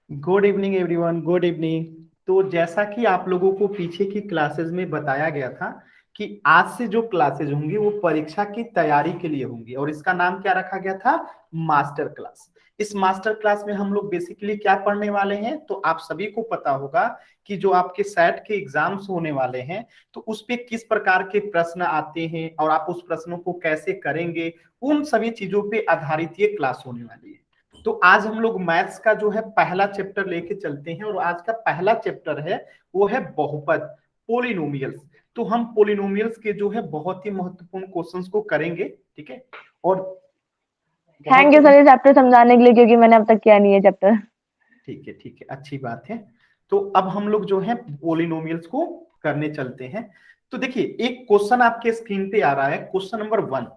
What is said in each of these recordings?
Good evening everyone, good evening. तो जैसा कि आप लोगों को पीछे की क्लासेस में बताया गया था कि आज से जो क्लासेज होंगी वो परीक्षा की तैयारी के लिए होंगी, और इसका नाम क्या रखा गया था? Master class. इस मास्टर क्लास में हम लोग बेसिकली क्या पढ़ने वाले हैं, तो आप सभी को पता होगा कि जो आपके सेट के एग्जाम्स होने वाले हैं तो उस पे किस प्रकार के प्रश्न आते हैं और आप उस प्रश्नों को कैसे करेंगे, उन सभी चीजों पे आधारित ये क्लास होने वाली है। तो आज हम लोग मैथ्स का जो है पहला चैप्टर लेके चलते हैं, और आज का पहला चैप्टर है वो है बहुपद, पोलिनोमियल्स। तो हम पोलिनोमियल्स के जो है बहुत ही महत्वपूर्ण क्वेश्चंस को करेंगे, ठीक है। और थैंक बहुत यू ही सर ये चैप्टर समझाने के लिए, क्योंकि मैंने अब तक किया नहीं है चैप्टर। ठीक है, ठीक है, अच्छी बात है। तो अब हम लोग जो है पोलिनोमियल्स को करने चलते हैं। तो देखिए, एक क्वेश्चन आपके स्क्रीन पे आ रहा है, क्वेश्चन नंबर 1।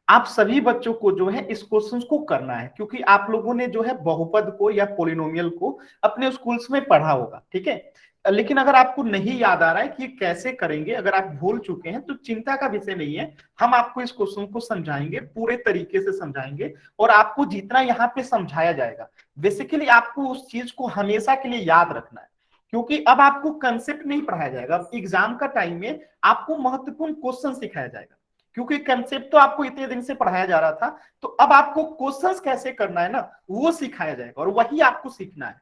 आप सभी बच्चों को जो है इस क्वेश्चन को करना है, क्योंकि आप लोगों ने जो है बहुपद को या पोलिनोमियल को अपने स्कूल्स में पढ़ा होगा, ठीक है। लेकिन अगर आपको नहीं याद आ रहा है कि ये कैसे करेंगे, अगर आप भूल चुके हैं तो चिंता का विषय नहीं है। हम आपको इस क्वेश्चन को समझाएंगे, पूरे तरीके से समझाएंगे, और आपको जितना यहाँ पे समझाया जाएगा बेसिकली आपको उस चीज को हमेशा के लिए याद रखना है, क्योंकि अब आपको कंसेप्ट नहीं पढ़ाया जाएगा। अब एग्जाम का टाइम में आपको महत्वपूर्ण क्वेश्चन सिखाया जाएगा, क्योंकि कंसेप्ट तो आपको इतने दिन से पढ़ाया जा रहा था। तो अब आपको क्वेश्चंस कैसे करना है ना, वो सिखाया जाएगा, और वही आपको सीखना है,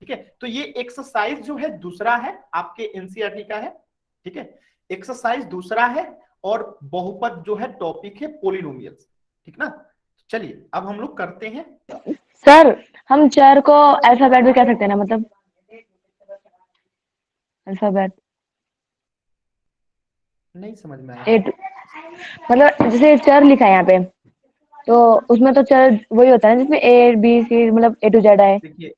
ठीक है। तो ये एक्सरसाइज जो है दूसरा है, आपके एनसीईआरटी का है, ठीक है। एक्सरसाइज दूसरा है, और बहुपद जो है टॉपिक है पोलिनोमियल्स, ठीक ना। चलिए अब हम लोग करते हैं। सर हम चर को अल्फाबेट भी कह सकते हैं ना, मतलब अल्फाबेट नहीं समझ में आया। ए टू, मतलब जैसे चर लिखा है यहाँ पे, तो उसमें तो चर वही होता है ना जिसमें ए बी सी मतलब ए टू जेड है। देखिए,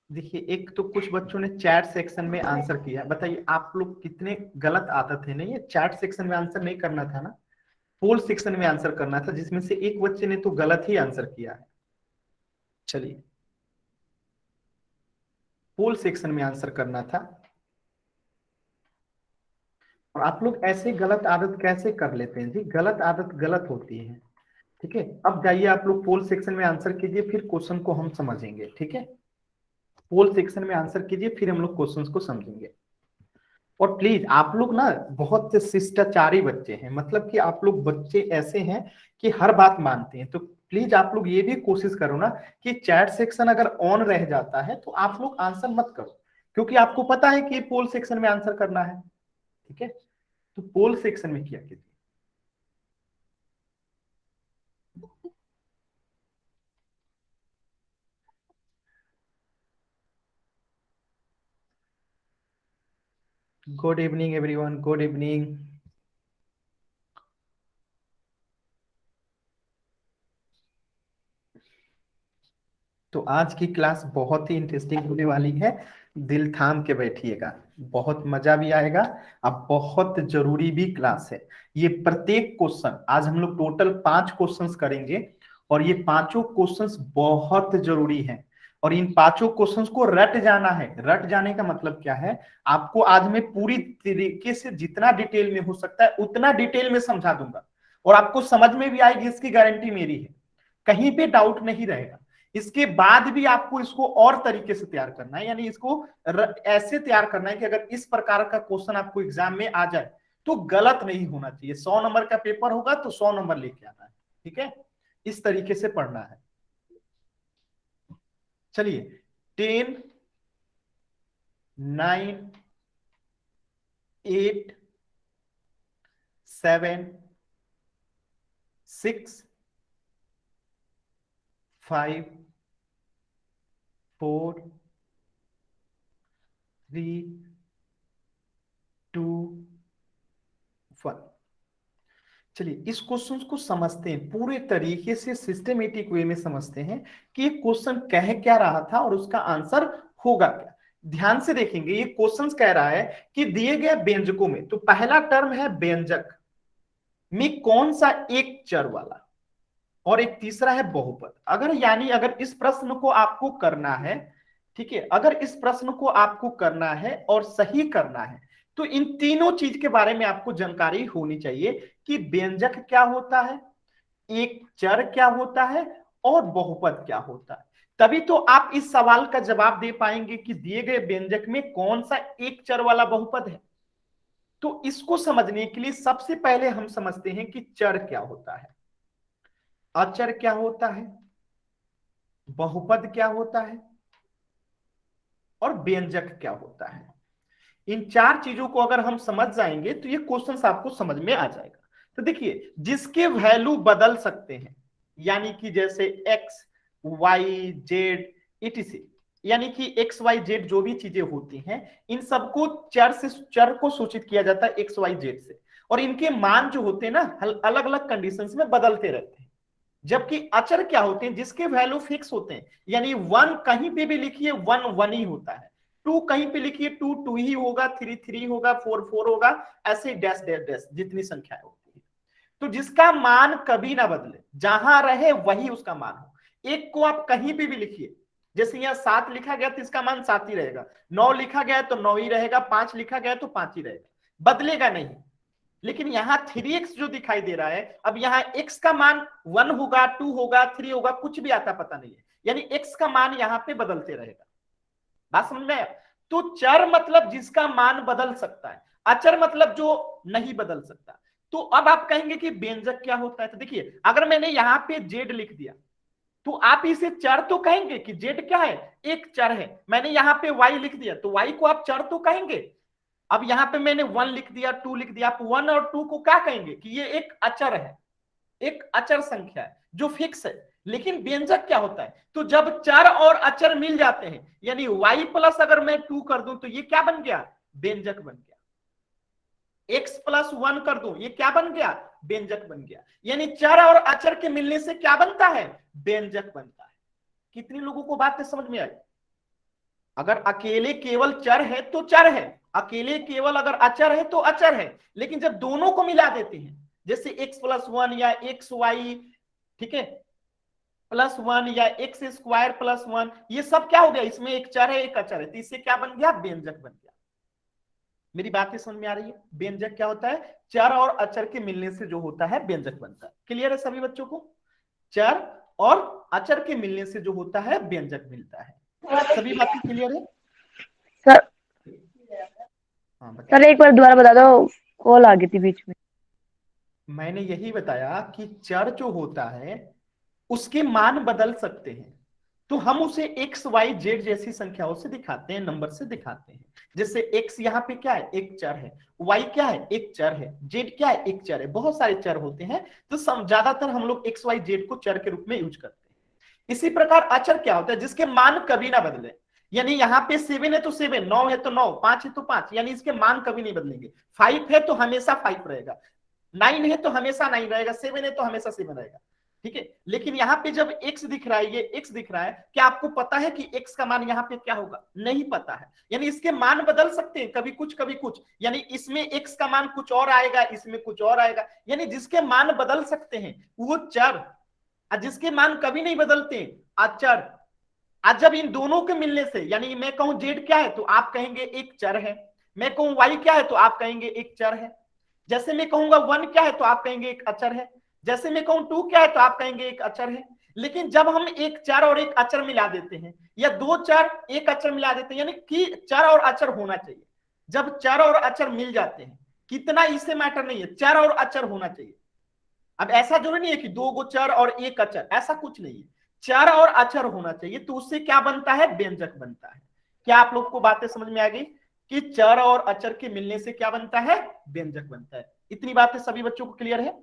देखिए, एक तो कुछ बच्चों ने चैट सेक्शन में आंसर किया है। बताइए आप लोग कितने गलत आदत है, नहीं ये चैट सेक्शन में आंसर नहीं करना था ना, पोल सेक्शन में आंसर करना था, जिसमें से एक बच्चे ने तो गलत ही आंसर किया है। चलिए, पोल सेक्शन में आंसर करना था। और आप लोग ऐसे गलत आदत कैसे कर लेते हैं जी? गलत आदत गलत होती है, ठीक है। अब जाइए आप लोग पोल सेक्शन में आंसर कीजिए, फिर क्वेश्चन को हम समझेंगे, ठीक है। पोल सेक्शन में आंसर कीजिए, फिर हम लोग क्वेश्चंस को समझेंगे। और प्लीज आप लोग ना बहुत से शिष्टाचारी बच्चे हैं, मतलब कि आप लोग बच्चे ऐसे हैं कि हर बात मानते हैं। तो प्लीज आप लोग ये भी कोशिश करो ना कि चैट सेक्शन अगर ऑन रह जाता है तो आप लोग आंसर मत करो, क्योंकि आपको पता है कि पोल सेक्शन में आंसर करना है, ठीक है। तो पोल सेक्शन में किया कीजिए। Good evening everyone, good evening. तो आज की क्लास बहुत ही इंटरेस्टिंग होने वाली है, दिल थाम के बैठिएगा, बहुत मजा भी आएगा। अब बहुत जरूरी भी क्लास है ये। प्रत्येक क्वेश्चन, आज हम लोग टोटल 5 क्वेश्चंस करेंगे, और ये पांचों क्वेश्चंस बहुत जरूरी हैं। और इन पांचों क्वेश्चंस को रट जाना है। रट जाने का मतलब क्या है? आपको आज मैं पूरी तरीके से जितना डिटेल में हो सकता है उतना डिटेल में समझा दूंगा, और आपको समझ में भी आएगी, इसकी गारंटी मेरी है, कहीं पे डाउट नहीं रहेगा। इसके बाद भी आपको इसको और तरीके से तैयार करना है, यानी इसको ऐसे तैयार करना है कि अगर इस प्रकार का क्वेश्चन आपको एग्जाम में आ जाए तो गलत नहीं होना चाहिए। 100 नंबर का पेपर होगा तो 100 नंबर लेके आना है, ठीक है। इस तरीके से पढ़ना है। चलिए, 10, 9, 8, 7, 6, 5, 4, 3, 2, 1। चलिए इस क्वेश्चन को समझते हैं, पूरे तरीके से सिस्टमेटिक वे में समझते हैं कि ये क्वेश्चन कह क्या रहा था और उसका आंसर होगा क्या। ध्यान से देखेंगे, ये क्वेश्चन कह रहा है कि दिए गए व्यंजकों में, तो पहला टर्म है व्यंजक में कौन सा एक चर वाला, और एक तीसरा है बहुपद। अगर यानी अगर इस प्रश्न को आपको करना है, ठीक है, अगर इस प्रश्न को आपको करना है और सही करना है, तो इन तीनों चीज के बारे में आपको जानकारी होनी चाहिए कि व्यंजक क्या होता है, एक चर क्या होता है, और बहुपद क्या होता है। तभी तो आप इस सवाल का जवाब दे पाएंगे कि दिए गए व्यंजक में कौन सा एक चर वाला बहुपद है। तो इसको समझने के लिए सबसे पहले हम समझते हैं कि चर क्या होता है, अचर क्या होता है, बहुपद क्या होता है और व्यंजक क्या होता है। इन चार चीजों को अगर हम समझ जाएंगे तो ये क्वेश्चन आपको समझ में आ जाएगा। तो देखिए, जिसके वैल्यू बदल सकते हैं, यानी कि जैसे एक्स वाई जेड इटीसी, यानी कि एक्स वाई जेड जो भी चीजें होती हैं, इन सबको चर को सूचित किया जाता है एक्स वाई जेड से, और इनके मान जो होते हैं ना अलग अलग कंडीशंस में बदलते रहते हैं। जबकि अचर क्या होते हैं, जिसके वैल्यू फिक्स होते हैं, यानी वन कहीं पे भी लिखिए वन वन ही होता है, टू कहीं पे लिखिए टू टू ही होगा, थ्री थ्री होगा, फोर फोर होगा, ऐसे डैश डैश डैश जितनी संख्या होती है। तो जिसका मान कभी ना बदले, जहां रहे वही उसका मान हो। एक को आप कहीं पे भी लिखिए, जैसे यहाँ 7 लिखा गया तो इसका मान 7 ही रहेगा, 9 लिखा गया तो 9 ही रहेगा, 5 लिखा गया तो 5 ही रहेगा, बदलेगा नहीं। लेकिन यहाँ 3x जो दिखाई दे रहा है, अब यहाँ x का मान 1 होगा, 2 होगा, 3 होगा, कुछ भी आता पता नहीं है, यानी x का मान यहाँ पे बदलते रहेगा। बात समझ में आया। तो चर मतलब जिसका मान बदल सकता है, अचर मतलब जो नहीं बदल सकता। तो अब आप कहेंगे कि व्यंजक क्या होता है। तो देखिए, अगर मैंने यहाँ पे जेड लिख दिया तो आप इसे चर तो कहेंगे कि जेड क्या है, एक चर है। मैंने यहाँ पे वाई लिख दिया तो वाई को आप चर तो कहेंगे। अब यहाँ पे मैंने 1 लिख दिया, 2 लिख दिया, आप 1 और 2 को क्या कहेंगे कि ये एक अचर है, एक अचर संख्या है जो फिक्स है। लेकिन व्यंजक क्या होता है, तो जब चर और अचर मिल जाते हैं, यानी y प्लस अगर मैं 2 कर दूं तो ये क्या बन गया, व्यंजक बन गया। x प्लस 1 कर दूं, ये क्या बन गया, व्यंजक बन गया। यानी चर और अचर के मिलने से क्या बनता है, व्यंजक बनता है। कितने लोगों को बात समझ में आई। अगर अकेले केवल चर है तो चर है, अकेले केवल अगर अचर है तो अचर है, लेकिन जब दोनों को मिला देते हैं, जैसे x प्लस 1 या एक्स वाई, ठीक है, प्लस 1 या एक्स स्क्वायर प्लस 1, ये सब क्या हो गया, इसमें एक चर है एक अचर है, तो इससे क्या बन गया, व्यंजक बन गया। मेरी बातें समझ में आ रही है। व्यंजक क्या होता है, चर और अचर के मिलने से जो होता है व्यंजक बनता है। क्लियर है सभी बच्चों को। चर और अचर के मिलने से जो होता है व्यंजक मिलता है। सभी बातें क्लियर है सर। हाँ सर बताइए। एक बार दोबारा बता दो, कॉल आ गई थी बीच में। मैंने यही बताया कि चर जो होता है उसके मान बदल सकते हैं, तो हम उसे एक्स वाई जेड जैसी संख्याओं से दिखाते हैं, नंबर से दिखाते हैं। जैसे एक्स यहाँ पे क्या है, एक चर है, वाई क्या है, एक चर है, जेड क्या है, एक चर है। बहुत सारे चर होते हैं, तो ज्यादातर हम लोग एक्स वाई जेड को चर के रूप में यूज करते हैं। इसी प्रकार अचर क्या होता है, जिसके मान कभी ना बदले, यानी यहाँ पे 7 है तो 7, 9 है तो 9, 5 है तो 5, यानी इसके मान कभी नहीं बदलेंगे। 5 है तो हमेशा 5 रहेगा, 9 है तो हमेशा 9 रहेगा, 7 है तो हमेशा 7 रहेगा, ठीक है। लेकिन यहाँ पे जब x दिख रहा है, ये x दिख रहा है, क्या आपको पता है कि x का मान यहाँ पे क्या होगा, नहीं पता है। यानी इसके मान बदल सकते हैं, कभी कुछ, यानी इसमें x का मान कुछ और आएगा, इसमें कुछ और आएगा। यानी जिसके मान बदल सकते हैं वो चर, और जिसके मान कभी नहीं बदलते अचर। आज जब इन दोनों के मिलने से, यानी मैं कहूं जेड क्या है तो आप कहेंगे एक चर है, मैं कहूं वाई क्या है तो आप कहेंगे एक चर है, जैसे मैं कहूंगा 1 क्या है तो आप कहेंगे एक अचर है, जैसे मैं कहूं 2 क्या है तो आप कहेंगे एक अचर है। लेकिन जब हम एक चर और एक अचर मिला देते हैं, या दो चर एक अचर मिला देते हैं, यानी कि चर और अचर होना चाहिए। जब चर और अचर मिल जाते हैं, कितना इससे मैटर नहीं है, चर और अचर होना चाहिए। अब ऐसा जरूरी नहीं है कि 2 गो चर और एक अचर, ऐसा कुछ नहीं है, चर और अचर होना चाहिए, तो उससे क्या बनता है, व्यंजक बनता है। क्या आप लोग को बातें समझ में आ गई कि चर और अचर के मिलने से क्या बनता है, व्यंजक बनता है। इतनी बातें सभी बच्चों को क्लियर है।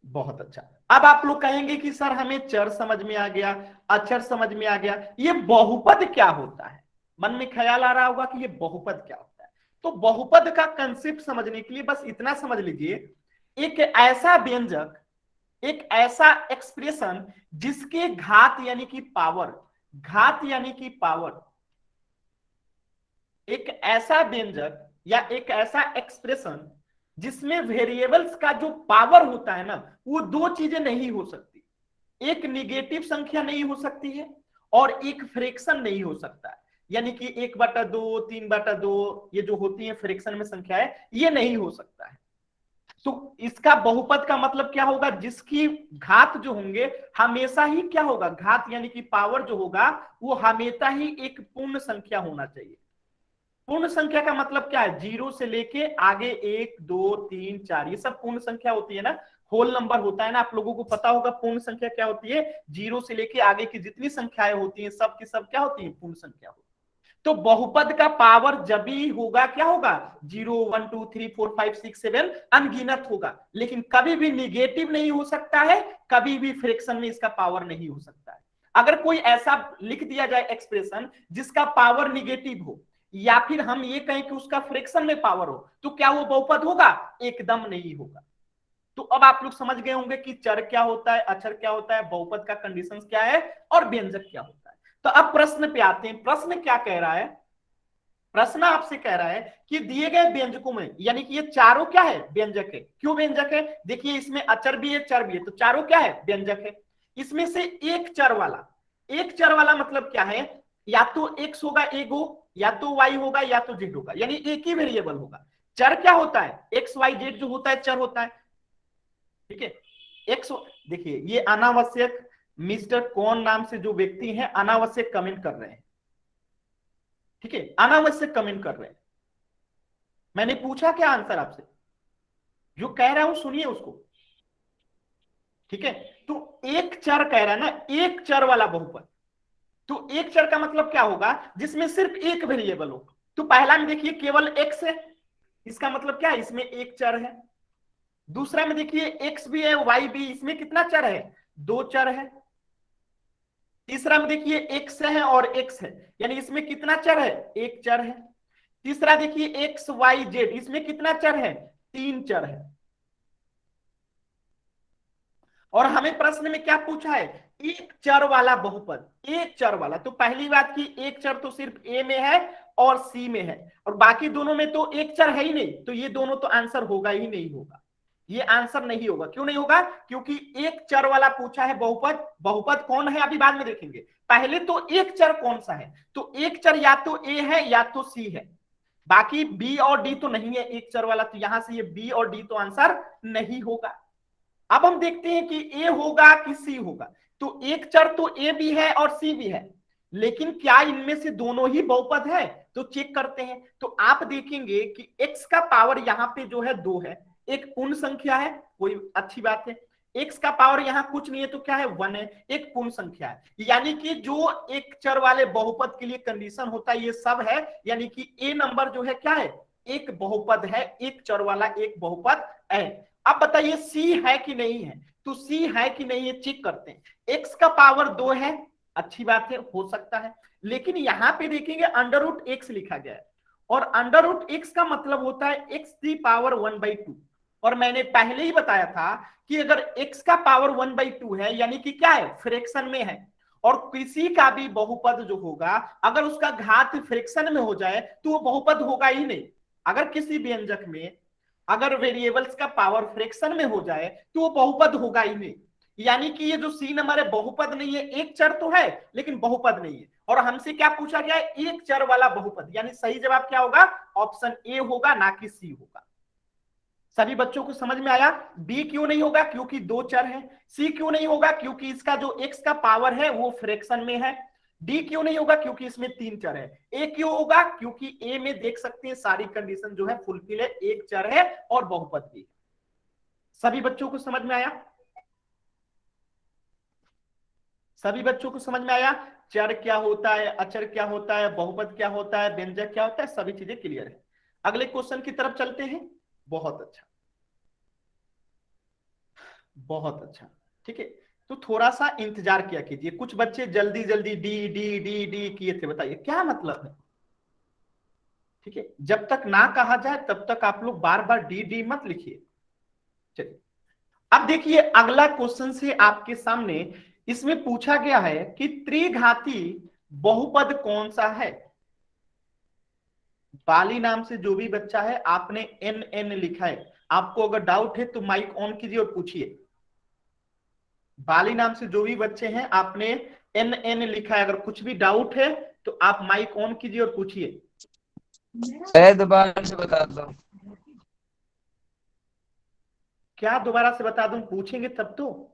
बहुत अच्छा। अब आप लोग कहेंगे कि सर हमें चर समझ में आ गया, अचर समझ में आ गया, ये बहुपद क्या होता है। मन में ख्याल आ रहा होगा कि ये बहुपद क्या होता है। तो बहुपद का कंसेप्ट समझने के लिए बस इतना समझ लीजिए, एक ऐसा व्यंजक, एक ऐसा एक्सप्रेशन जिसके घात यानी कि पावर, घात यानी कि पावर, एक ऐसा व्यंजक या एक ऐसा एक्सप्रेशन जिसमें वेरिएबल्स का जो पावर होता है ना, वो दो चीजें नहीं हो सकती। एक निगेटिव संख्या नहीं हो सकती है और एक फ्रैक्शन नहीं हो सकता है। यानी कि 1/2, 3/2 ये जो होती है फ्रैक्शन में संख्या है, ये नहीं हो सकता है। तो इसका बहुपद का मतलब क्या होगा, जिसकी घात जो होंगे हमेशा ही क्या होगा, घात यानी कि पावर जो होगा वो हमेशा ही एक पूर्ण संख्या होना चाहिए। पूर्ण संख्या का मतलब क्या है, जीरो से लेके आगे 1 2 3 4 ये सब पूर्ण संख्या होती है ना, होल नंबर होता है ना। आप लोगों को पता होगा पूर्ण संख्या क्या होती है, जीरो से लेके आगे की जितनी संख्याएं होती हैं सब की सब क्या होती है, पूर्ण संख्या होती है। तो बहुपद का पावर जब भी होगा क्या होगा, 0 1 2 3 4 5 6 7 अनगिनत होगा, लेकिन कभी भी निगेटिव नहीं हो सकता है, कभी भी फ्रैक्शन में इसका पावर नहीं हो सकता है। अगर कोई ऐसा लिख दिया जाए एक्सप्रेशन जिसका पावर निगेटिव हो, या फिर हम ये कहें कि उसका फ्रैक्शन में पावर हो, तो क्या वो बहुपद होगा, एकदम नहीं होगा। तो अब आप लोग समझ गए होंगे कि चर क्या होता है, अक्षर क्या होता है, बहुपद का कंडीशंस क्या है और व्यंजक क्या होता है। तो अब प्रश्न पे आते हैं, प्रश्न क्या कह रहा है, प्रश्न आपसे कह रहा है कि दिए गए व्यंजकों में, यानी कि ये चारों क्या है, व्यंजक है। क्यों व्यंजक है, देखिए इसमें अचर भी है चर भी है, तो चारों क्या है, व्यंजक है। इसमें से एक चर वाला, एक चर वाला मतलब क्या है, या तो एक्स होगा एगो, या तो वाई होगा, या तो जेड होगा, यानी एक ही वेरिएबल होगा। चर क्या होता है, एक्स वाई जेड जो होता है चर होता है, ठीक है। एक्स, देखिए ये अनावश्यक मिस्टर कौन नाम से जो व्यक्ति हैं अनावश्यक कमेंट कर रहे हैं, ठीक है, अनावश्यक कमेंट कर रहे हैं। मैंने पूछा क्या आंसर आपसे, जो कह रहा हूं सुनिए उसको, ठीक है। तो एक चर कह रहा है ना, एक चर वाला बहुपद, तो एक चर का मतलब क्या होगा, जिसमें सिर्फ एक वेरिएबल हो। तो पहला में देखिए केवल एक्स है, इसका मतलब क्या है, इसमें एक चर है। दूसरा में देखिए एक्स भी है वाई भी, इसमें कितना चर है, दो चर है। तीसरा में देखिए एक्स है और एक्स है, यानी इसमें कितना चर है, एक चर है। तीसरा देखिए एक्स वाई जेड, इसमें कितना चर है, तीन चर है। और हमें प्रश्न में क्या पूछा है, एक चर वाला बहुपद, एक चर वाला। तो पहली बात की एक चर तो सिर्फ ए में है और सी में है, और बाकी दोनों में तो एक चर है ही नहीं, तो ये दोनों तो आंसर होगा ही नहीं होगा, ये आंसर नहीं होगा। क्यों नहीं होगा, क्योंकि एक चर वाला पूछा है बहुपद, बहुपद कौन है अभी बाद में देखेंगे, पहले तो एक चर कौन सा है, तो एक चर या तो ए है या तो सी है, बाकी बी और डी तो नहीं है एक चर वाला, तो यहां से ये बी और डी तो आंसर नहीं होगा। अब हम देखते हैं कि ए होगा कि सी होगा। तो एक चर तो ए भी है और सी भी है, लेकिन क्या इनमें से दोनों ही बहुपद है, तो चेक करते हैं। तो आप देखेंगे कि एक्स का पावर यहाँ पे जो है दो है, एक पूर्ण संख्या है, कोई अच्छी बात है। एक्स का पावर यहाँ कुछ नहीं है तो क्या है, वन है, एक पूर्ण संख्या है। यानी कि जो एक चर वाले बहुपद के लिए कंडीशन होता है ये सब है, यानी कि ए नंबर जो है क्या है, एक बहुपद है, एक चर वाला एक बहुपद है। अब बताइए सी है कि नहीं है, तो सी है कि नहीं है चेक करते हैं। एक्स का पावर दो है, अच्छी बात है, हो सकता है, लेकिन यहां पे देखेंगे अंडर रूट एक्स लिखा गया है, और अंडर रूट एक्स का मतलब होता है एक्स दी पावर 1/2। और मैंने पहले ही बताया था कि अगर एक्स का पावर 1/2 है, यानी कि क्या है, फ्रैक्शन में है, और किसी का भी बहुपद जो होगा अगर उसका घात फ्रैक्शन में हो जाए तो वो बहुपद होगा ही नहीं। अगर किसी व्यंजक में अगर वेरिएबल्स का पावर फ्रैक्शन में हो जाए तो वो बहुपद होगा ही नहीं। यानी कि ये जो सी नंबर है बहुपद नहीं है, एक चर तो है लेकिन बहुपद नहीं है। और हमसे क्या पूछा गया है, एक चर वाला बहुपद, यानी सही जवाब क्या होगा, ऑप्शन ए होगा, ना कि सी होगा। सभी बच्चों को समझ में आया। बी क्यों नहीं होगा, क्योंकि दो चर है। सी क्यों नहीं होगा, क्योंकि इसका जो एक्स का पावर है वो फ्रैक्शन में है। डी क्यों नहीं होगा, क्योंकि इसमें तीन चर है। ए क्यों होगा, क्योंकि ए में देख सकते हैं सारी कंडीशन जो है फुलफिल है, एक चर है और बहुपद भी। सभी बच्चों को समझ में आया, सभी बच्चों को समझ में आया। चर क्या होता है, अचर क्या होता है, बहुपद क्या होता है, व्यंजक क्या होता है, सभी चीजें क्लियर है। अगले क्वेश्चन की तरफ चलते हैं। बहुत अच्छा, बहुत अच्छा, ठीक है। तो थोड़ा सा इंतजार किया कीजिए, कुछ बच्चे जल्दी जल्दी डी डी डी डी किए थे, बताइए क्या मतलब है, ठीक है। जब तक ना कहा जाए तब तक आप लोग बार बार डी डी मत लिखिए। चलिए अब देखिए अगला क्वेश्चन से आपके सामने, इसमें पूछा गया है कि त्रिघाती बहुपद कौन सा है। बाली नाम से जो भी बच्चा है आपने एन एन लिखा है, आपको अगर डाउट है तो माइक ऑन कीजिए और पूछिए। बाली नाम से जो भी बच्चे हैं आपने एन एन लिखा है, अगर कुछ भी डाउट है तो आप माइक ऑन कीजिए और पूछिए। शायद दोबारा से बता दो। क्या दोबारा से बता दूं, पूछेंगे तब तो।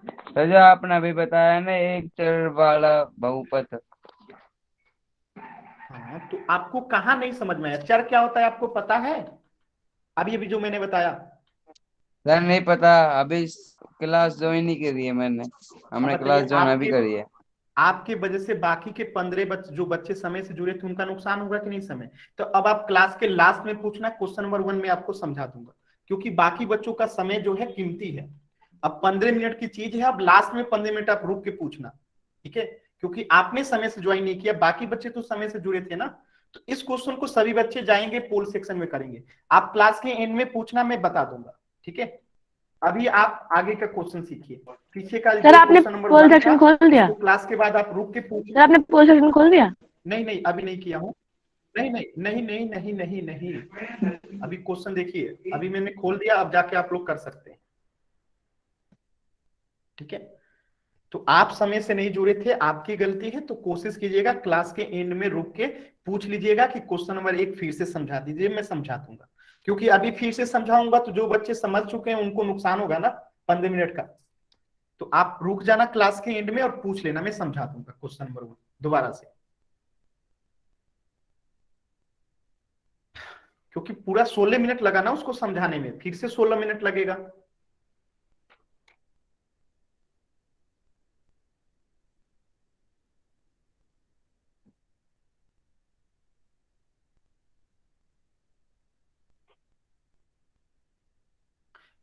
सर जो आपने अभी बताया ना, एक चर वाला बहुपद। हाँ तो आपको कहाँ नहीं समझ में आया, चर क्या होता है आपको पता है, अभी अभी जो मैंने बताया। सर नहीं पता, अभी क्लास ज्वाइन ही करी है मैंने। अब हमने क्लास बताइए, ज्वाइन अभी करी है। आपके वजह से बाकी के 15 जो बच्चे समय से जुड़े थे उनका नुकसान होगा कि नहीं समय। तो अब आप क्लास के लास्ट में पूछना, क्वेश्चन नंबर 1 में आपको समझा दूंगा, क्योंकि बाकी बच्चों का समय जो है कीमती है। अब 15 मिनट की चीज है, अब लास्ट में 15 मिनट आप रुक के पूछना, ठीक है, क्योंकि आपने समय से ज्वाइन नहीं किया, बाकी बच्चे तो समय से जुड़े थे ना। तो इस क्वेश्चन को सभी बच्चे जाएंगे पोल सेक्शन में करेंगे, आप क्लास के एंड में पूछना, मैं बता दूंगा, ठीक है। अभी आप आगे का क्वेश्चन सीखिए, पीछे का सर जो आपने क्वेश्चन नंबर पोल 1 था सेक्शन खोल दिया? उसको क्लास के बाद आप रुक के पूछिए। सर आपने पोल सेक्शन खोल दिया? नहीं नहीं अभी नहीं किया हूँ, नहीं नहीं नहीं नहीं नहीं नहीं नहीं, अभी क्वेश्चन देखिए, अभी मैंने खोल दिया, अब जाके आप लोग कर सकते हैं, ठीक है। तो आप समय से नहीं जुड़े थे, आपकी गलती है, तो कोशिश कीजिएगा क्लास के एंड में रुक के पूछ लीजिएगा कि क्वेश्चन नंबर 1 फिर से समझा दीजिए, मैं समझा दूंगा, क्योंकि अभी फिर से समझाऊंगा तो जो बच्चे समझ चुके हैं उनको नुकसान होगा ना 15 मिनट का। तो आप रुक जाना क्लास के एंड में और पूछ लेना, मैं समझा दूंगा क्वेश्चन नंबर 1 दोबारा से, क्योंकि पूरा 16 मिनट लगा ना उसको समझाने में, फिर से 16 मिनट लगेगा।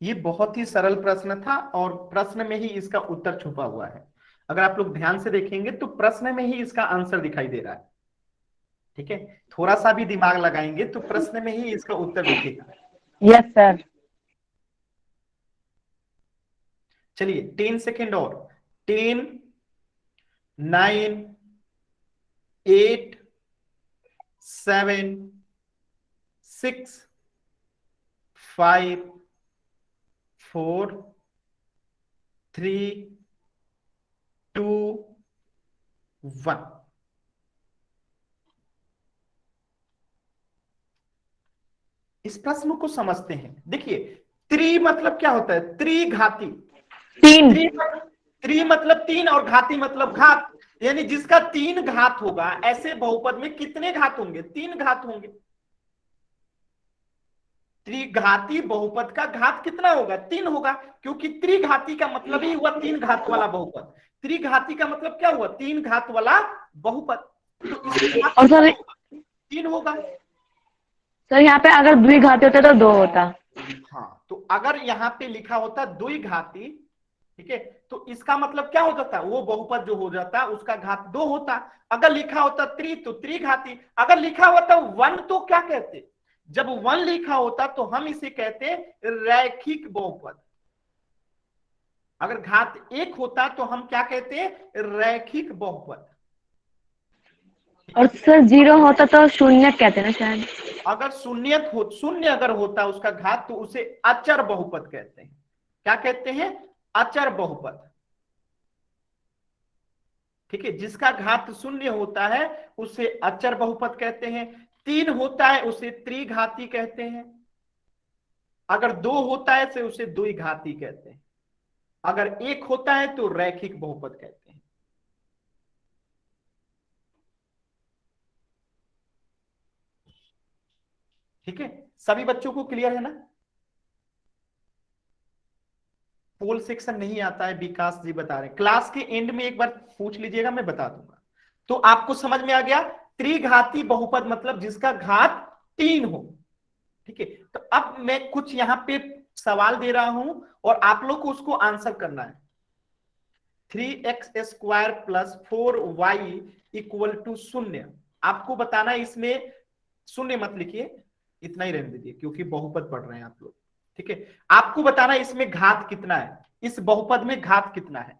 ये बहुत ही सरल प्रश्न था और प्रश्न में ही इसका उत्तर छुपा हुआ है। अगर आप लोग ध्यान से देखेंगे तो प्रश्न में ही इसका आंसर दिखाई दे रहा है, ठीक है। थोड़ा सा भी दिमाग लगाएंगे तो प्रश्न में ही इसका उत्तर दिखेगा। Yes sir. चलिए 10 सेकेंड और, 10, 9, 8, 7, 6, 5, 4, 3, 2, 1। इस प्रश्न को समझते हैं, देखिए त्रि मतलब क्या होता है, त्रिघाती। तीन। त्रि मतलब 3 और घाती मतलब घात, यानी जिसका 3 घात होगा, ऐसे बहुपद में कितने घात होंगे, 3 घात होंगे। त्रिघाती बहुपद का घात कितना होगा, 3 होगा, क्योंकि त्रिघाती का मतलब ही हुआ 3 घात वाला बहुपद। त्रिघाती का मतलब क्या हुआ, 3 घात वाला बहुपद, तो इसका घात और सर 3 होगा। सर यहाँ पे अगर द्विघाती होते तो 2 होता। हाँ तो अगर यहाँ पे लिखा होता द्विघाती, ठीक है, तो इसका मतलब क्या हो जाता, वो बहुपद जो हो जाता उसका घात 2 होता। अगर लिखा होता त्रि तो त्रिघाती, अगर लिखा होता 1 तो क्या कहते, जब 1 लिखा होता तो हम इसे कहते रैखिक बहुपद। अगर घात 1 होता तो हम क्या कहते, रैखिक बहुपद। और सर 0 होता तो शून्य कहते ना शायद। अगर शून्य अगर होता उसका घात तो उसे अचर बहुपद कहते हैं। क्या कहते हैं, अचर बहुपद, ठीक है। जिसका घात 0 होता है उसे अचर बहुपद कहते हैं, 3 होता है उसे त्रिघाती कहते हैं, अगर 2 होता है तो उसे द्विघाती कहते हैं, अगर 1 होता है तो रैखिक बहुपद कहते हैं। ठीक है, सभी बच्चों को क्लियर है ना। पोल सेक्शन नहीं आता है, विकास जी बता रहे हैं, क्लास के एंड में एक बार पूछ लीजिएगा, मैं बता दूंगा। तो आपको समझ में आ गया, त्रिघाती बहुपद मतलब जिसका घात 3 हो, ठीक है। तो अब मैं कुछ यहां पे सवाल दे रहा हूं और आप लोग को उसको आंसर करना है। 3x² plus 4y equal to 0, आपको बताना है इसमें, शून्य मत लिखिए, इतना ही रहने दीजिए क्योंकि बहुपद पढ़ रहे हैं आप लोग, ठीक है। आपको बताना है इसमें घात कितना है, इस बहुपद में घात कितना है,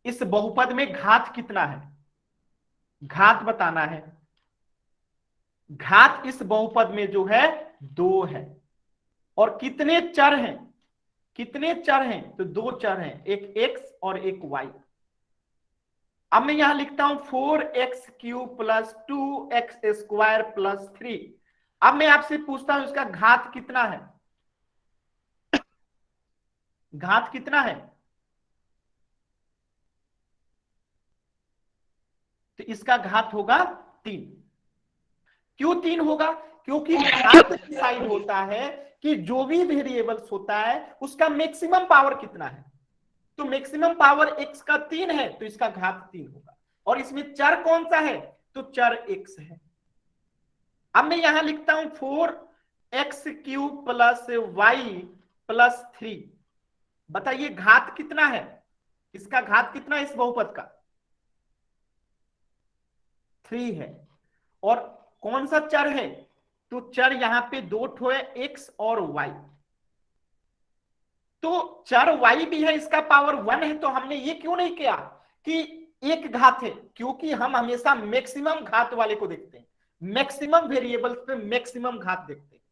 इस बहुपद में घात कितना है, घात बताना है। घात इस बहुपद में जो है 2 है, और कितने चर हैं, कितने चर हैं, तो 2 चर हैं, एक x और एक y। अब मैं यहां लिखता हूं 4x³ प्लस 2x² प्लस 3। अब मैं आपसे पूछता हूं इसका घात कितना है, घात कितना है? तो इसका घात होगा 3। क्यों 3 होगा? क्योंकि घात डिसाइड होता है कि जो भी वेरिएबल्स होता है उसका मैक्सिमम पावर कितना है। तो मैक्सिमम पावर x का 3 है तो इसका घात 3 होगा। और इसमें चर कौन सा है? तो चर x है। अब मैं यहां लिखता हूं 4x³ प्लस y प्लस 3। बताइए घात कितना है? इसका घात कितना है इस बहुपद का? 3 है। और कौन सा चर है? तो चर यहां पे दो ठो है, x और y। तो चर y भी है, इसका पावर 1 है। तो हमने ये क्यों नहीं किया कि एक घात है? क्योंकि हम हमेशा मैक्सिमम घात वाले को देखते हैं, मैक्सिमम वेरिएबल्स पे मैक्सिमम घात देखते हैं।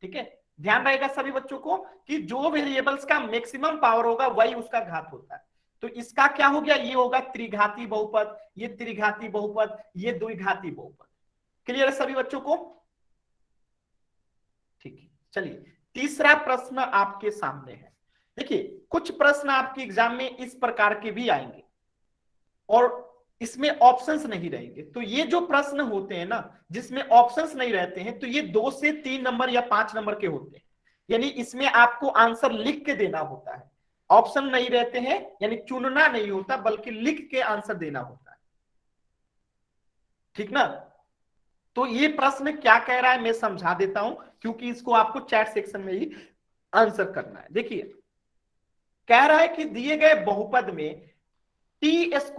ठीक है, ध्यान रहेगा सभी बच्चों को कि जो वेरिएबल्स का मैक्सिमम पावर होगा वही उसका घात होता है। तो इसका क्या हो गया? ये होगा त्रिघाती बहुपद, ये त्रिघाती बहुपद, ये द्विघाती बहुपद। क्लियर है सभी बच्चों को? ठीक है, चलिए तीसरा प्रश्न आपके सामने है। देखिए कुछ प्रश्न आपके एग्जाम में इस प्रकार के भी आएंगे और इसमें ऑप्शंस नहीं रहेंगे। तो ये जो प्रश्न होते हैं ना जिसमें ऑप्शंस नहीं रहते हैं, तो ये 2 से 3 नंबर या 5 नंबर के होते हैं। यानी इसमें आपको आंसर लिख के देना होता है, ऑप्शन नहीं रहते हैं, यानी चुनना नहीं होता बल्कि लिख के आंसर देना होता है। ठीक ना? तो ये प्रश्न क्या कह रहा है मैं समझा देता हूं, क्योंकि इसको आपको चैट सेक्शन में ही आंसर करना है। देखिए कह रहा है कि दिए गए बहुपद में t² -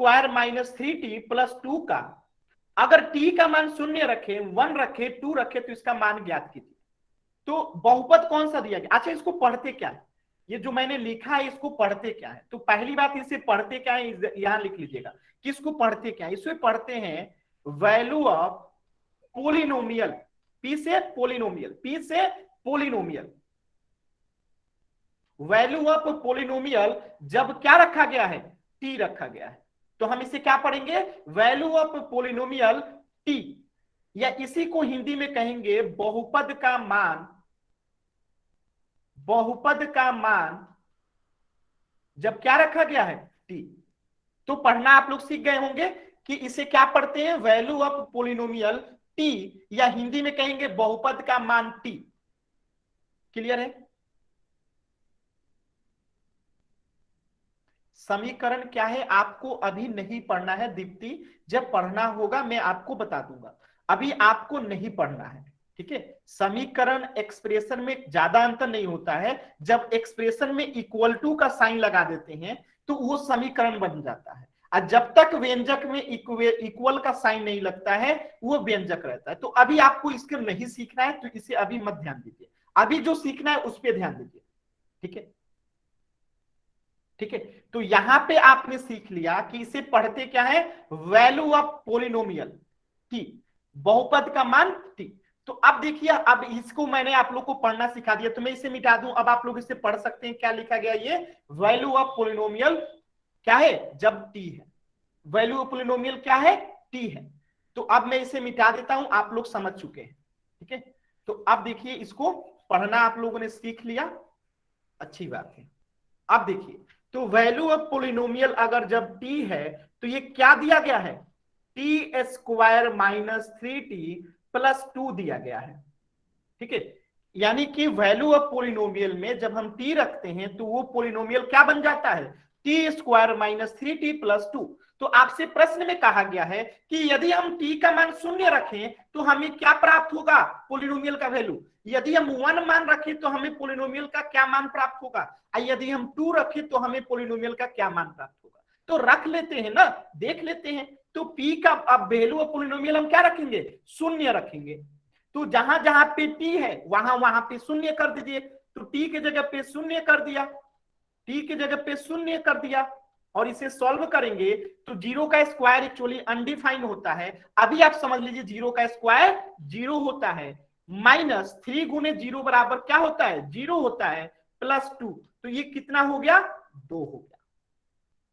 3t + 2 का अगर t का मान 0 रखे, 1 रखे, 2 रखे तो इसका मान ज्ञात कीजिए। तो बहुपद कौन सा दिया गया? अच्छा इसको पढ़ते क्या है? ये जो मैंने लिखा है इसको पढ़ते क्या है? तो पहली बात इसे पढ़ते क्या है यहां लिख लीजिएगा कि इसको पढ़ते क्या है। इसे पढ़ते हैं वैल्यू ऑफ पोलिनोमियल। p से पोलिनोमियल, p से पोलिनोमियल, वैल्यू ऑफ पोलिनोमियल जब क्या रखा गया है? t रखा गया है। तो हम इसे क्या पढ़ेंगे? वैल्यू ऑफ पोलिनोमियल t, या इसी को हिंदी में कहेंगे बहुपद का मान। बहुपद का मान जब क्या रखा गया है? t। तो पढ़ना आप लोग सीख गए होंगे कि इसे क्या पढ़ते हैं? वैल्यू ऑफ पोलिनोमियल t, या हिंदी में कहेंगे बहुपद का मान t। क्लियर है? समीकरण क्या है आपको अभी नहीं पढ़ना है दीप्ति, जब पढ़ना होगा मैं आपको बता दूंगा, अभी आपको नहीं पढ़ना है। ठीक है, समीकरण एक्सप्रेशन में ज्यादा अंतर नहीं होता है। जब एक्सप्रेशन में इक्वल टू का साइन लगा देते हैं तो वो समीकरण बन जाता है, और जब तक व्यंजक में इक्वल का साइन नहीं लगता है वो व्यंजक रहता है। तो अभी आपको इसको नहीं सीखना है, तो इसे अभी मत ध्यान दीजिए, अभी जो सीखना है उस पर ध्यान दीजिए। ठीक है, ठीक है। तो यहां पे आपने सीख लिया कि इसे पढ़ते क्या है? वैल्यू ऑफ पोलिनोमियल t, बहुपद का मान t। तो अब देखिए, अब इसको मैंने आप लोग को पढ़ना सिखा दिया, तो मैं इसे मिटा दूं, अब आप लोग इसे पढ़ सकते हैं। क्या लिखा गया? ये वैल्यू ऑफ पोलिनोमियल क्या है? जब t है। वैल्यू ऑफ पोलिनोमियल क्या है? t है। तो अब मैं इसे मिटा देता हूं, आप लोग समझ चुके हैं। ठीक है, तो अब देखिए इसको पढ़ना आप लोगों ने सीख लिया, अच्छी बात है। अब देखिए, तो वैल्यू ऑफ पोलिनोमियल अगर जब t है तो ये क्या दिया गया है? t² - 3t + 2 दिया गया है। ठीक है, यानी कि वैल्यू ऑफ पोलिनोमियल में जब हम t रखते हैं तो वो पोलिनोमियल क्या बन जाता है? t² - 3t + 2। तो आपसे प्रश्न में कहा गया है कि यदि हम t का मान 0 रखें तो हमें क्या प्राप्त होगा? पोलिनोमियल का वैल्यू। यदि हम 1 मान रखें तो हमें पोलिनोमियल का क्या मान प्राप्त होगा? यदि हम 2 रखें तो हमें पोलिनोमियल का क्या मान प्राप्त होगा? तो रख लेते हैं ना, देख लेते हैं। तो p का अब वैल्यू ऑफ पोलिनोमियल हम क्या रखेंगे? 0 रखेंगे। तो जहां जहां पे t है वहां वहां पे 0 कर दीजिए। तो t के जगह पे 0 कर दिया, t के जगह पे 0 कर दिया, और इसे सॉल्व करेंगे तो 0 का स्क्वायर एक्चुअली अनडिफाइंड होता है। अभी आप समझ लीजिए 0 का स्क्वायर 0 होता है, -3 गुने 0 बराबर क्या होता है? 0 होता है, +2। तो ये कितना हो गया? 2 हो गया।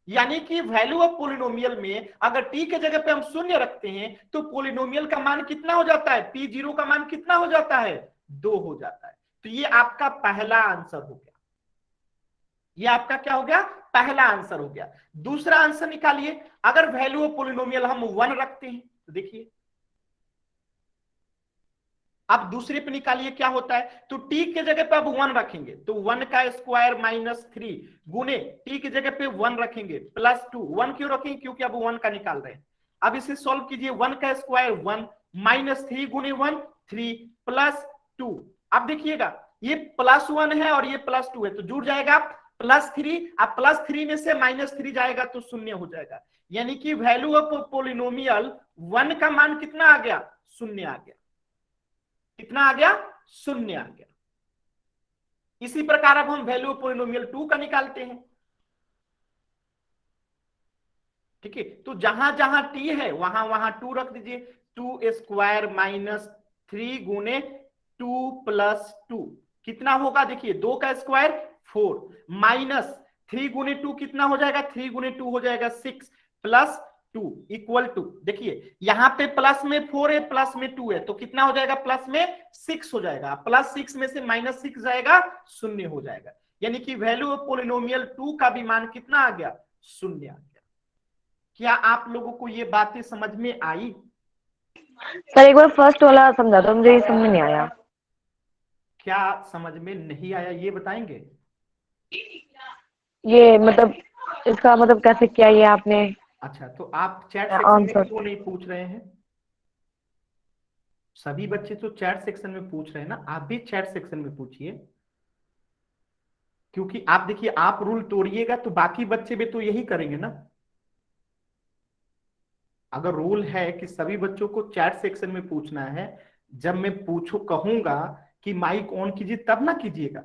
यानी कि वैल्यू ऑफ पोलिनोमियल में अगर t के जगह पे हम 0 रखते हैं तो पोलिनोमियल का मान कितना हो जाता है? p0 का मान कितना हो जाता है? 2 हो जाता है। तो ये आपका पहला आंसर हो गया। ये आपका क्या हो गया, पहला आंसर हो गया। दूसरा आंसर निकालिए, अगर वैल्यू ऑफ पोलिनोमियल हम 1 रखते हैं तो देखिए, अब दूसरे पे निकालिए क्या होता है, तो टी के जगह पे अब 1 रखेंगे तो 1 का स्क्वायर माइनस 3 गुने टी की जगह पे 1 रखेंगे प्लस 2। 1 क्यों रखेंगे, क्योंकि अब 1 का निकाल रहे हैं। अब इसे सॉल्व कीजिए, 1 का स्क्वायर 1 माइनस 3 गुने 1 3 प्लस 2। अब देखिएगा ये प्लस 1 है और ये प्लस 2 है तो जुड़ जाएगा प्लस 3। अब प्लस 3 में से माइनस 3 जाएगा तो शून्य हो जाएगा, यानी कि वैल्यू ऑफ पोलिनोमियल 1 का मान कितना आ गया, शून्य आ गया। कितना आ गया, शून्य आ गया। इसी प्रकार अब हम वैल्यू ऑफ पोलिनोमियल 2 का निकालते हैं। ठीक है, तो जहां जहां टी है वहां वहां 2 रख दीजिए। 2 स्क्वायर माइनस 3 गुने 2 प्लस 2 कितना होगा, देखिए 2 का स्क्वायर 4 माइनस 3 गुने 2 कितना हो जाएगा, 3 गुने 2 हो जाएगा 6 प्लस 2 इक्वल टू, देखिए यहां पे प्लस में 4 है प्लस में 2 है तो कितना हो जाएगा, प्लस में 6 हो जाएगा। प्लस 6 में से माइनस 6 जाएगा, शून्य हो जाएगा। यानी कि वैल्यू ऑफ पोलिनोमियल 2 का भी मान कितना आ गया, शून्य आ गया। क्या आप लोगों को ये बातें समझ में आई? सर एक बार फर्स्ट वाला समझा दो, मुझे ये समझ में नहीं आया। क्या समझ में नहीं आया ये बताएंगे? ये मतलब इसका मतलब कैसे किया ये आपने अच्छा, तो आप चैट सेक्शन में आंसर? क्यों नहीं पूछ रहे हैं? सभी बच्चे तो चैट सेक्शन में पूछ रहे हैं ना, आप भी चैट सेक्शन में पूछिए। क्योंकि आप देखिए, आप रूल तोड़िएगा तो बाकी बच्चे भी तो यही करेंगे ना। अगर रूल है कि सभी बच्चों को चैट सेक्शन में पूछना है, जब मैं पूछू कहूंगा कि माइक ऑन कीजिए तब ना कीजिएगा।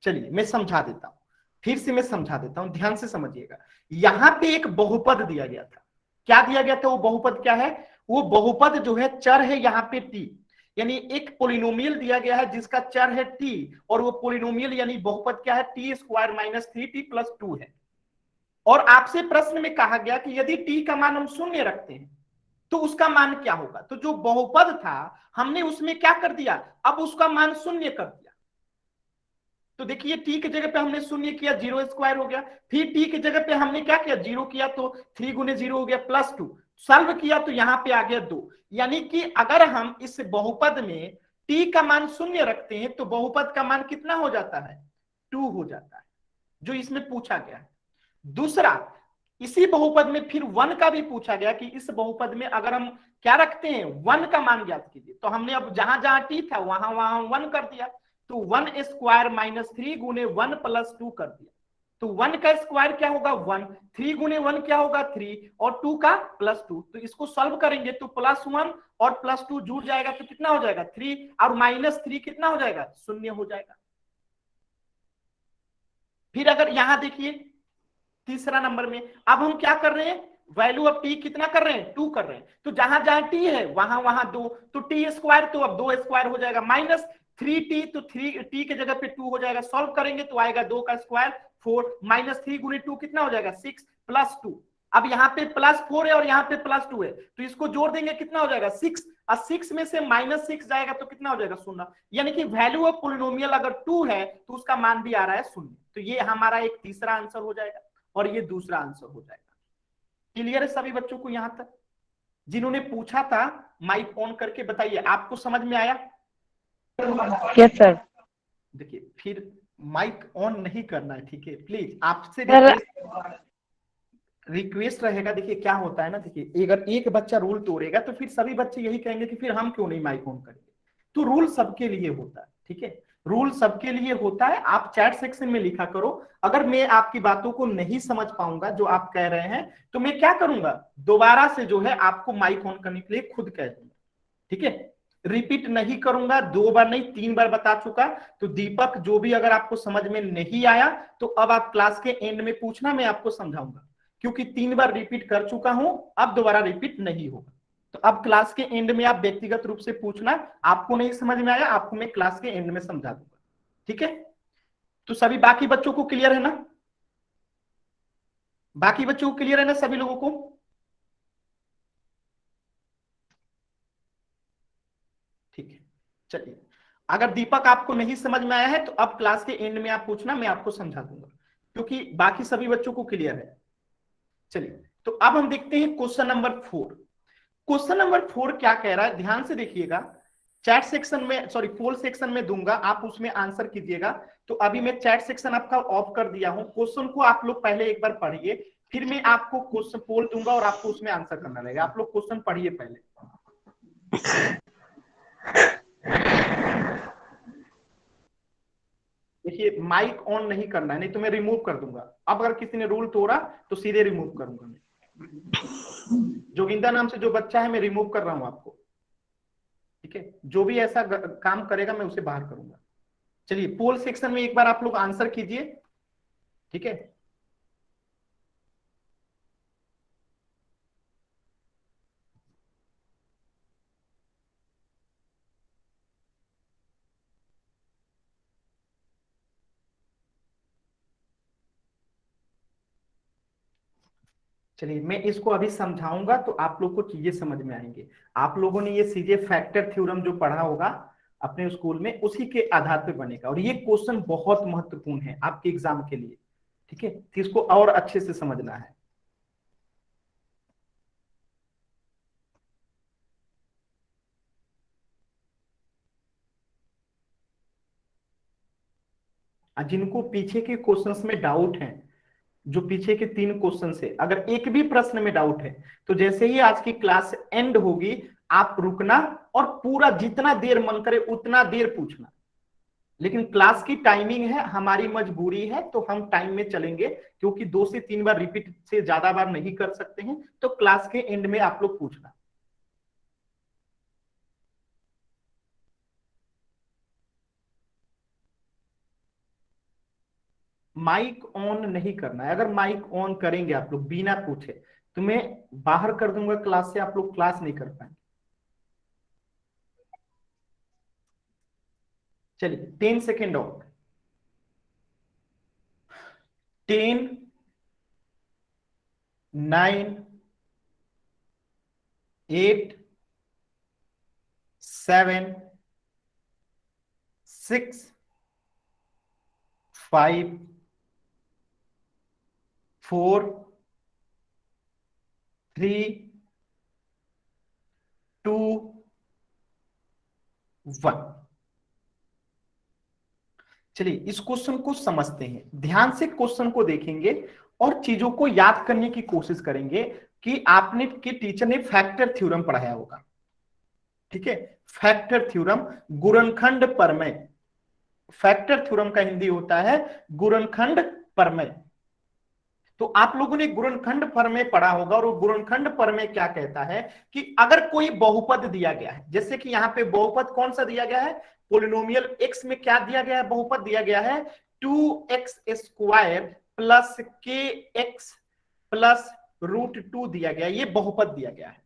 चलिए मैं समझा देता हूं, फिर से मैं समझा देता हूं, ध्यान से समझिएगा। यहां पे एक बहुपद दिया गया था। क्या दिया गया था, वो बहुपद क्या है, वो बहुपद जो है चर है यहाँ पे टी, यानी एक पोलिनोमियल दिया गया है जिसका चर है टी, और वो पोलिनोमियल यानी बहुपद क्या है, T square minus 3t plus 2 है। और आपसे प्रश्न में कहा गया कि यदि टी का मान हम शून्य रखते हैं तो उसका मान क्या होगा। तो जो बहुपद था हमने उसमें क्या कर दिया, अब उसका मान शून्य कर दिया। तो देखिए टी की जगह पे हमने शून्य किया, 0 स्क्वायर हो गया। फिर टी की जगह पे हमने क्या किया, 0 किया तो 3 गुने 0 हो गया प्लस 2। सॉल्व किया तो यहां पे आ गया 2। यानी कि अगर हम इस बहुपद में टी का मान शून्य रखते हैं तो बहुपद का मान कितना हो जाता है, 2 हो जाता है, जो इसमें पूछा गया है। दूसरा, इसी बहुपद में फिर 1 का भी पूछा गया कि इस बहुपद में अगर हम क्या रखते हैं, 1 का मान ज्ञात कीजिए। तो हमने अब जहां जहां टी था वहां वहां 1 कर दिया। तो 1 स्क्वायर माइनस 3 गुने 1 प्लस 2 कर दिया। तो 1 का स्क्वायर क्या होगा 1, 3 गुने 1 क्या होगा 3, और 2 का प्लस 2। तो इसको सॉल्व करेंगे तो प्लस 1 और प्लस 2 जुड़ जाएगा तो कितना हो जाएगा 3, और माइनस 3 कितना हो जाएगा, शून्य हो जाएगा। फिर अगर यहां देखिए तीसरा नंबर में, अब हम क्या कर रहे हैं, वैल्यू ऑफ टी कितना कर रहे हैं, 2 कर रहे हैं। तो जहां जहां टी है वहां वहां 2, तो टी स्क्वायर तो अब 2 स्क्वायर हो जाएगा माइनस 3t, तो 3t के जगह पे 2 हो जाएगा। सॉल्व करेंगे तो आएगा 2 का स्क्वायर 4 माइनस 3 गुने 2 कितना हो जाएगा 6 प्लस 2। अब यहाँ पे प्लस 4 है और यहाँ पे प्लस 2 है तो इसको जोड़ देंगे कितना हो जाएगा 6, और 6 में से माइनस 6 जाएगा तो कितना हो जाएगा 0। यानी कि वैल्यू ऑफ पोलिनोमियल अगर 2 है तो उसका मान भी आ रहा है 0। तो ये हमारा एक तीसरा आंसर हो जाएगा और ये दूसरा आंसर हो जाएगा। क्लियर है सभी बच्चों को यहां तक? जिन्होंने पूछा था माइक ऑन करके बताइए, आपको समझ में आया? Yes sir. देखिए फिर माइक ऑन नहीं करना है, ठीक है, प्लीज आपसे सर रिक्वेस्ट रहेगा। देखिए क्या होता है ना, देखिए अगर एक बच्चा रूल तोड़ेगा तो फिर सभी बच्चे यही कहेंगे कि फिर हम क्यों नहीं माइक ऑन करेंगे। तो रूल सबके लिए होता है, ठीक है, रूल सबके लिए होता है। आप चैट सेक्शन में लिखा करो, अगर मैं आपकी बातों को नहीं समझ पाऊंगा जो आप कह रहे हैं तो मैं क्या करूंगा, दोबारा से जो है आपको माइक ऑन करने के लिए खुद कह दूंगा, ठीक है। रिपीट नहीं करूंगा, 2 बार नहीं 3 बार बता चुका। तो दीपक, जो भी अगर आपको समझ में नहीं आया तो अब आप क्लास के एंड में पूछना, मैं आपको समझाऊंगा, क्योंकि 3 बार रिपीट कर चुका हूं, अब दोबारा रिपीट नहीं होगा। तो अब क्लास के एंड में आप व्यक्तिगत रूप से पूछना, आपको नहीं समझ में आया आपको मैं क्लास के एंड में समझा दूंगा, ठीक है। तो सभी बाकी बच्चों को क्लियर है ना, बाकी बच्चों को क्लियर है ना सभी लोगों को? ठीक है, चलिए। अगर दीपक आपको नहीं समझ में आया है तो अब क्लास के एंड में आप पूछना, मैं आपको समझा दूंगा, क्योंकि बाकी सभी बच्चों को क्लियर है। चलिए, तो अब हम देखते हैं क्वेश्चन नंबर 4। क्वेश्चन नंबर 4 क्या कह रहा है, ध्यान से देखिएगा। चैट सेक्शन में, सॉरी पोल सेक्शन में दूंगा, आप उसमें आंसर कीजिएगा। तो अभी मैं चैट सेक्शन आपका ऑफ कर दिया हूं। क्वेश्चन को आप लोग पहले एक बार पढ़िए, फिर मैं आपको क्वेश्चन पोल दूंगा और आपको उसमें आंसर करना रहेगा। आप लोग क्वेश्चन पढ़िए पहले। देखिए, माइक ऑन नहीं करना है, नहीं तो मैं रिमूव कर दूंगा। अब अगर किसी ने रूल तोड़ा तो सीधे रिमूव करूंगा मैं। जोगिंदा नाम से जो बच्चा है, मैं रिमूव कर रहा हूं आपको, ठीक है। जो भी ऐसा काम करेगा मैं उसे बाहर करूंगा। चलिए, पोल सेक्शन में एक बार आप लोग आंसर कीजिए, ठीक है। चलिए, मैं इसको अभी समझाऊंगा तो आप लोग को चीजें समझ में आएंगे। आप लोगों ने ये सीधे फैक्टर थ्योरम जो पढ़ा होगा अपने स्कूल में, उसी के आधार पे बनेगा। और ये क्वेश्चन बहुत महत्वपूर्ण है आपके एग्जाम के लिए, ठीक है। तो इसको और अच्छे से समझना है। जिनको पीछे के क्वेश्चंस में डाउट है, जो पीछे के 3 क्वेश्चन से अगर एक भी प्रश्न में डाउट है, तो जैसे ही आज की क्लास एंड होगी, आप रुकना और पूरा जितना देर मन करे उतना देर पूछना। लेकिन क्लास की टाइमिंग है, हमारी मजबूरी है, तो हम टाइम में चलेंगे, क्योंकि 2 से 3 बार रिपीट से ज्यादा बार नहीं कर सकते हैं। तो क्लास के एंड में आप लोग पूछना। माइक ऑन नहीं करना है। अगर माइक ऑन करेंगे आप लोग बिना पूछे, तो मैं बाहर कर दूंगा क्लास से, आप लोग क्लास नहीं कर पाएंगे। चलिए, 10 सेकेंड और। 10, 9, 8, 7, 6, 5, 4, 3, 2, 1। चलिए, इस क्वेश्चन को समझते हैं, ध्यान से क्वेश्चन को देखेंगे और चीजों को याद करने की कोशिश करेंगे कि आपने के टीचर ने फैक्टर थ्योरम पढ़ाया होगा, ठीक है। फैक्टर थ्योरम, गुणनखंड प्रमेय। फैक्टर थ्योरम का हिंदी होता है गुणनखंड प्रमेय। तो आप लोगों ने गुणनखंड प्रमेय पढ़ा होगा, और वो गुणनखंड प्रमेय क्या कहता है कि अगर कोई बहुपद दिया गया है, जैसे कि यहाँ पे बहुपद कौन सा दिया गया है, पोलिनोमियल एक्स में क्या दिया गया है, बहुपद दिया गया है 2x² प्लस kx प्लस √2 दिया गया, ये बहुपद दिया गया है।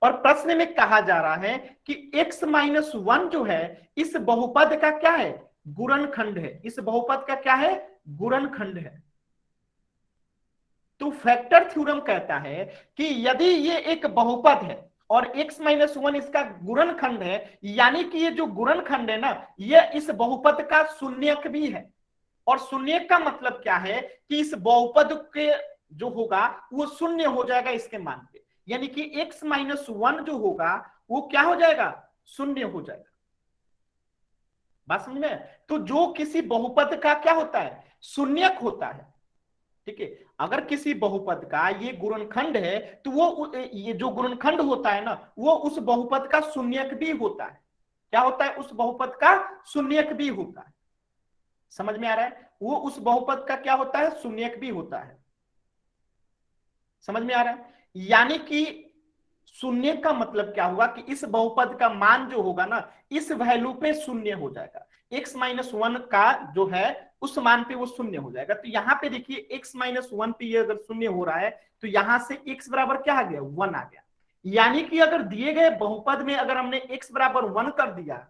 और प्रश्न में कहा जा रहा है कि x-1 जो है इस बहुपद का क्या है, गुणनखंड है। इस बहुपद का क्या है, गुणनखंड है। तो फैक्टर थ्योरम कहता है कि यदि ये एक बहुपद है और x-1 इसका गुणनखंड है, यानी कि ये जो गुणनखंड है ना, ये इस बहुपद का शून्यक भी है। और शून्यक का मतलब क्या है कि इस बहुपद के जो होगा वो शून्य हो जाएगा इसके मान पे, यानी कि x-1 जो होगा वो क्या हो जाएगा, शून्य हो जाएगा। बात समझ में? तो जो किसी बहुपद का क्या होता है, शून्यक होता है, ठीक है। अगर किसी बहुपद का ये गुणनखंड है, तो वो ये जो गुणनखंड होता है ना, वो उस बहुपद का शून्यक भी होता है। क्या होता है, उस बहुपद का शून्यक भी होता है। समझ में आ रहा है? वो उस बहुपद का क्या होता है, शून्यक भी होता है। समझ में आ रहा है? यानी कि शून्य का मतलब क्या हुआ कि इस बहुपद का मान जो होगा ना, इस वैल्यू पे शून्य हो जाएगा। x-1 का जो है उस मान पे वो शून्य हो जाएगा। तो यहाँ पे देखिए x-1 पे ये अगर शून्य हो रहा है, तो यहां से x बराबर क्या आ गया, 1 आ गया। यानी कि अगर दिए गए बहुपद में अगर हमने x बराबर 1 कर दिया,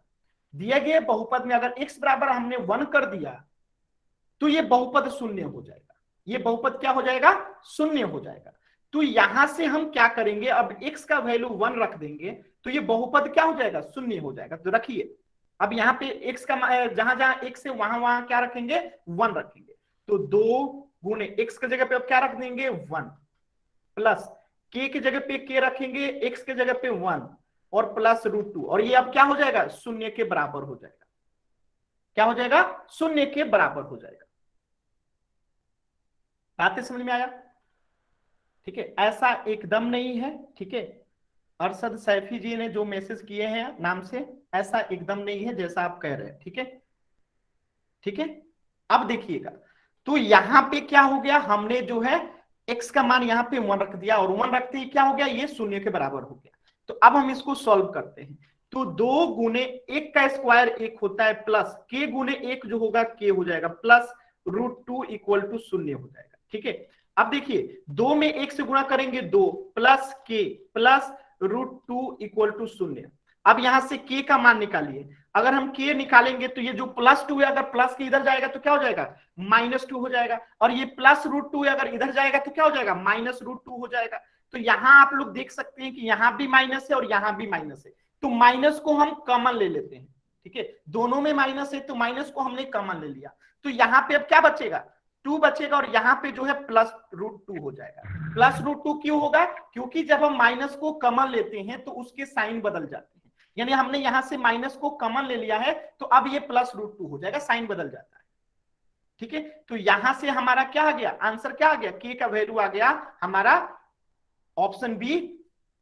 दिए गए बहुपद में अगर x बराबर हमने 1 कर दिया, तो ये बहुपद शून्य हो जाएगा। ये बहुपद क्या हो जाएगा, शून्य हो जाएगा। तो यहां से हम क्या करेंगे, अब x का वैल्यू 1 रख देंगे, तो ये बहुपद क्या हो जाएगा, शून्य हो जाएगा। तो रखिए, अब यहाँ पे x का जहां जहां x है वहां वहां क्या रखेंगे, 1 रखेंगे। तो 2, गुने x की जगह पे अब क्या रख देंगे 1 प्लस k की जगह पे k रखेंगे x की जगह पे 1 और प्लस √2 और ये अब क्या हो जाएगा शून्य के बराबर हो जाएगा। क्या हो जाएगा शून्य के बराबर हो जाएगा। बातें समझ में आया? ठीक है, ऐसा एकदम नहीं है। ठीक है, अरशद सैफी जी ने जो मैसेज किए हैं नाम से, ऐसा एकदम नहीं है जैसा आप कह रहे हैं। ठीक है, ठीक है। अब देखिएगा, तो यहां पे क्या हो गया, हमने जो है x का मान यहां पे 1 रख दिया और 1 रखते ही क्या हो गया, ये शून्य के बराबर हो गया। तो अब हम इसको सॉल्व करते हैं। तो 2 गुने 1 का स्क्वायर 1 होता है प्लस k गुने 1 जो होगा k हो जाएगा प्लस √2 इक्वल टू शून्य हो जाएगा। ठीक है, अब देखिए 2 में 1 से गुणा करेंगे 2 plus k plus √2 equal to शून्य। अब यहां से k का मान निकालिए। अगर हम k निकालेंगे तो ये जो +2 है अगर प्लस के इधर जाएगा तो क्या हो जाएगा -2 हो जाएगा और ये प्लस √2 है अगर इधर जाएगा तो क्या हो जाएगा -√2 हो जाएगा। तो यहां आप लोग देख सकते हैं कि यहां भी माइनस है और यहां भी माइनस है, तो माइनस को हम कॉमन ले लेते हैं। ठीक है, दोनों में माइनस है तो माइनस को हमने कॉमन ले लिया। तो यहां पे अब क्या बचेगा 2 बचेगा और यहां पे जो है +√2 हो जाएगा। +√2 क्यों होगा, क्योंकि जब हम माइनस को कॉमन लेते हैं तो उसके साइन बदल जाते हैं। यानी हमने यहां से माइनस को कॉमन ले लिया है तो अब ये +√2 हो जाएगा, साइन बदल जाता है। ठीक है, तो यहां से हमारा क्या आ गया, आंसर क्या आ गया, k का वैल्यू आ गया हमारा ऑप्शन बी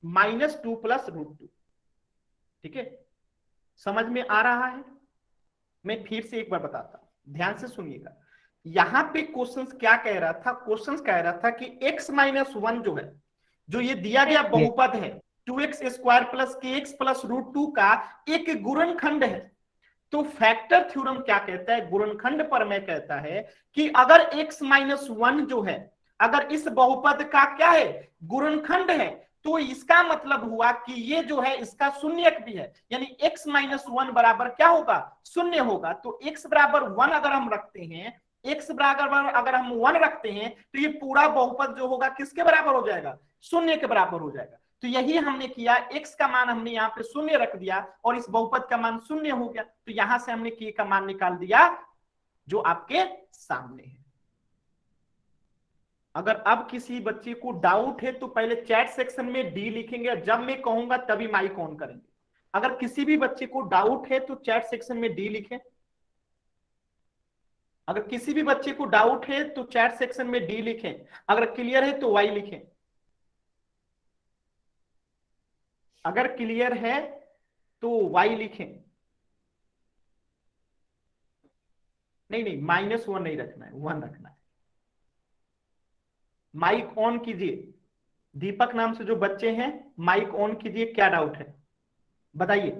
-2 + √2। ठीक है, समझ में आ रहा है? मैं फिर से एक बार बताता हूं, ध्यान से सुनिएगा। यहां पे क्वेश्चंस क्या कह रहा था, क्वेश्चंस कह रहा था कि x - 1 जो है, जो ये दिया गया बहुपद है 2x² + kx + √2 का एक गुणनखंड है। तो फैक्टर थ्योरम क्या कहता है, गुणनखंड प्रमेय कहता है कि अगर x - 1 जो है अगर इस बहुपद का क्या है गुणनखंड है तो इसका मतलब हुआ कि ये जो है इसका शून्यक भी है, यानी x - 1 बराबर क्या होगा शून्य होगा। तो x बराबर 1 अगर हम रखते हैं, x बराबर अगर हम 1 रखते हैं तो ये पूरा बहुपद जो होगा किसके बराबर हो जाएगा शून्य के बराबर हो जाएगा। तो यही हमने किया, x का मान हमने यहाँ पे शून्य रख दिया और इस बहुपद का मान शून्य हो गया। तो यहां से हमने k का मान निकाल दिया जो आपके सामने है। अगर अब किसी बच्चे को डाउट है तो पहले चैट सेक्शन में डी लिखेंगे, जब मैं कहूंगा तभी माइक ऑन करेंगे। अगर किसी भी बच्चे को डाउट है तो चैट सेक्शन में डी लिखें। अगर किसी भी बच्चे को डाउट है तो चैट सेक्शन में डी लिखें, अगर क्लियर है तो वाई लिखें। अगर क्लियर है तो वाई लिखें। नहीं नहीं -1 नहीं रखना है, 1 रखना है। माइक ऑन कीजिए, दीपक नाम से जो बच्चे हैं माइक ऑन कीजिए, क्या डाउट है बताइए।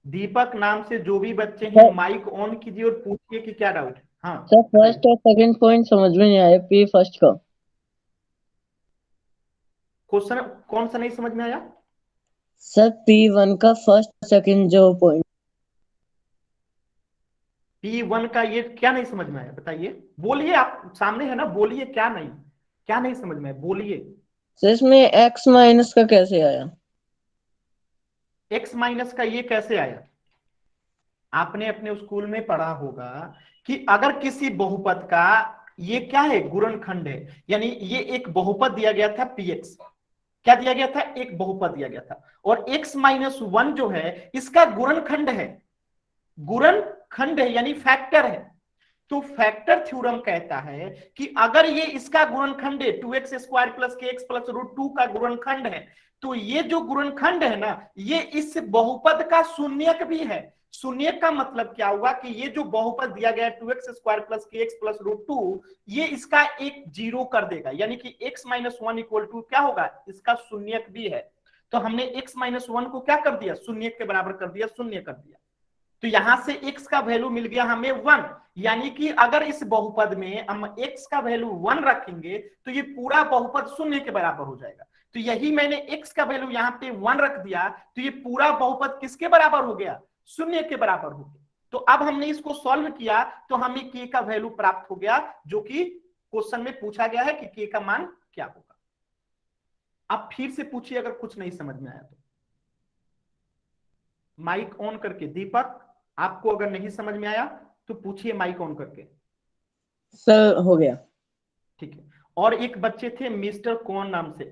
दीपक नाम से जो भी बच्चे हैं माइक ऑन कीजिए और पूछिए कि क्या डाउट है। हाँ सर, फर्स्ट और सेकंड पॉइंट समझ में नहीं आया, पी फर्स्ट का क्वेश्चन कौन सा नहीं समझ में आया सर? P1 का फर्स्ट सेकंड जो पॉइंट P1 का ये क्या नहीं समझ में आया बताइए, बोलिए, आप सामने है ना, बोलिए क्या नहीं समझ में आया बोलिए। सर इसमें x माइनस का कैसे आया? x माइनस का ये कैसे आया, आपने अपने स्कूल में पढ़ा होगा कि अगर किसी बहुपद का ये क्या है गुणनखंड है, यानी ये एक बहुपद दिया गया था px, क्या दिया गया था एक बहुपद दिया गया था और x - 1 जो है इसका गुणनखंड है, गुणनखंड है यानी फैक्टर है। तो फैक्टर थ्योरम कहता है कि अगर ये इसका गुणनखंड है 2x² + kx + √2 का गुणनखंड है तो ये जो गुणनखंड है ना ये इस बहुपद का शून्यक भी है। शून्यक का मतलब क्या हुआ कि ये जो बहुपद दिया गया 2x² + kx + √2 ये इसका एक जीरो कर देगा, यानी कि x - 1 इक्वल टू क्या होगा इसका शून्यक भी है। तो हमने x - 1 को क्या कर दिया शून्यक के बराबर कर दिया, शून्य कर दिया। तो यहां से x का वैल्यू मिल गया हमें 1, यानी कि अगर इस बहुपद में हम x का वैल्यू 1 रखेंगे तो ये पूरा बहुपद शून्य के बराबर हो जाएगा। तो यही मैंने x का वैल्यू यहाँ पे 1 रख दिया तो ये पूरा बहुपद किसके बराबर हो गया शून्य के बराबर हो गया। तो अब हमने इसको सॉल्व किया तो हमें k का वैल्यू प्राप्त हो गया जो कि क्वेश्चन में पूछा गया है कि k का मान क्या होगा। अब फिर से पूछिए अगर कुछ नहीं समझ में आया तो माइक ऑन करके। दीपक आपको अगर नहीं समझ में आया तो पूछिए माइक ऑन करके। सर हो गया। ठीक है। और एक बच्चे थे मिस्टर कौन नाम से,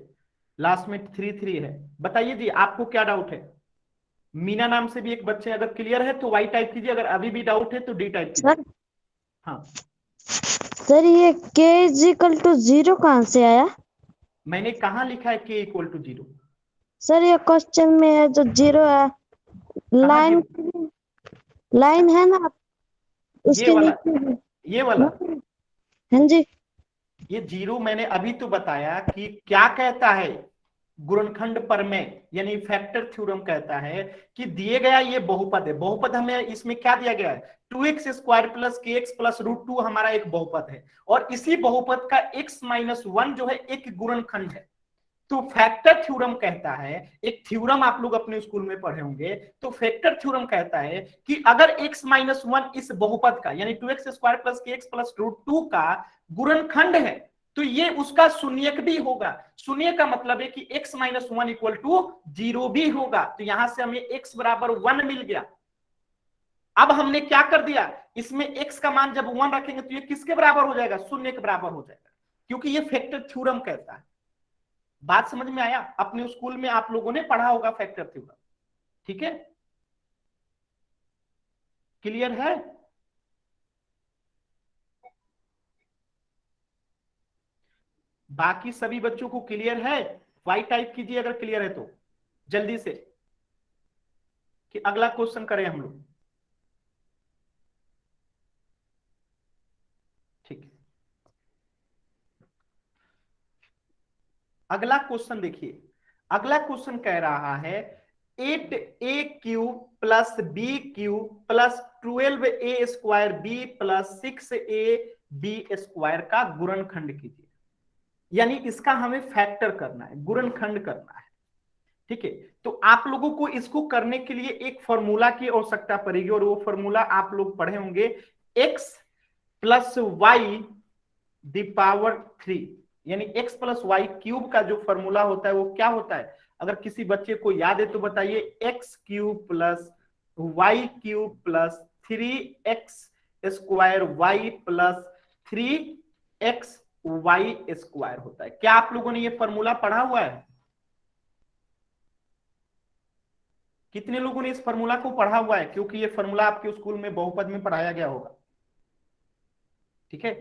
लास्ट में 3 है, बताइए जी आपको क्या डाउट है। मीना नाम से भी एक बच्चे, अगर क्लियर है तो वाई टाइप कीजिए, अगर अभी भी डाउट है तो डी टाइप कीजिए। सर हाँ, सर ये k इज इक्वल टू 0 कहाँ से आया? मैंने कहाँ लिखा है k इक्वल टू 0? सर ये क्वेश्चन में है जो 0 है, कहाँ लाइन 0? लाइन है ना ये उसके वाला, नीचे। ये वाला, हाँ जी ये 0 मैंने अभी तो बताया कि क्या कहता है, गुणनखंड प्रमेय यानी फैक्टर थ्योरम कहता है कि दिए गया ये बहुपद है, बहुपद हमें इसमें क्या दिया गया है, 2x² प्लस kx प्लस √2 हमारा एक बहुपद है, और इसी बहुपद का x-1 जो है एक गुणनखंड है। तो फैक्टर थ्योरम कहता है, एक थ्योरम आप लोग अपने स्कूल में पढ़े होंगे, तो फैक्टर थ्योरम कहता है कि अगर x-1 इस बहुपद का यानी 2x² प्लस kx प्लस √2 का गुणनखंड है तो ये उसका शून्यक भी होगा। शून्य का मतलब है कि x-1 इक्वल टू 0 भी होगा। तो यहां से हमें x बराबर 1 मिल गया। अब हमने क्या कर दिया, इसमें x का मान जब 1 रखेंगे तो ये किसके बराबर हो जाएगा, शून्य के बराबर हो जाएगा, क्योंकि ये फैक्टर थ्योरम कहता है। बात समझ में आया? अपने स्कूल में आप लोगों ने पढ़ा होगा फैक्टर थ्योरम, ठीक है, क्लियर है? बाकी सभी बच्चों को क्लियर है? वाई टाइप कीजिए अगर क्लियर है तो जल्दी से, कि अगला क्वेश्चन करें हम लोग। ठीक है, अगला क्वेश्चन देखिए। अगला क्वेश्चन कह रहा है 8a³ plus b³ plus 12a² plus 6ab² का गुणनखंड कीजिए। यानी इसका हमें फैक्टर करना है, गुणनखंड करना है, ठीक है। तो आप लोगों को इसको करने के लिए एक फॉर्मूला की आवश्यकता पड़ेगी, और वो फॉर्मूला आप लोग पढ़े होंगे, x plus y the power 3, यानी x प्लस वाई क्यूब का जो फॉर्मूला होता है वो क्या होता है, अगर किसी बच्चे को याद है तो बताइए। x³ plus y³ plus 3x² plus 3xy² होता है। क्या आप लोगों ने ये फॉर्मूला पढ़ा हुआ है? कितने लोगों ने इस फॉर्मूला को पढ़ा हुआ है? क्योंकि ये फॉर्मूला आपके स्कूल में बहुपद में पढ़ाया गया होगा, ठीक है।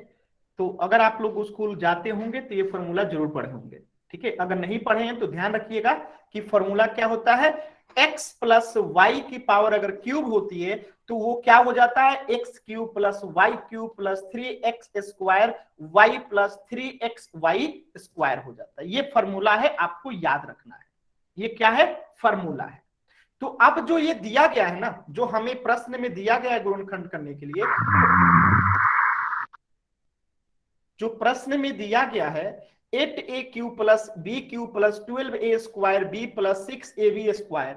तो अगर आप लोग स्कूल जाते होंगे तो ये फॉर्मूला जरूर पढ़े होंगे, ठीक है। अगर नहीं पढ़े हैं तो ध्यान रखिएगा कि फॉर्मूला क्या होता है, x प्लस वाई की पावर अगर क्यूब होती है तो वो क्या हो जाता है, x³ plus y³ plus 3x² y plus 3xy² हो जाता है। ये फॉर्मूला है, आपको याद रखना है, ये क्या है, फॉर्मूला है। तो अब जो ये दिया गया है ना, जो हमें प्रश्न में दिया गया है गुणनखंड करने के लिए, जो प्रश्न में दिया गया है 8a³ plus b³ plus 12a² plus 6ab²,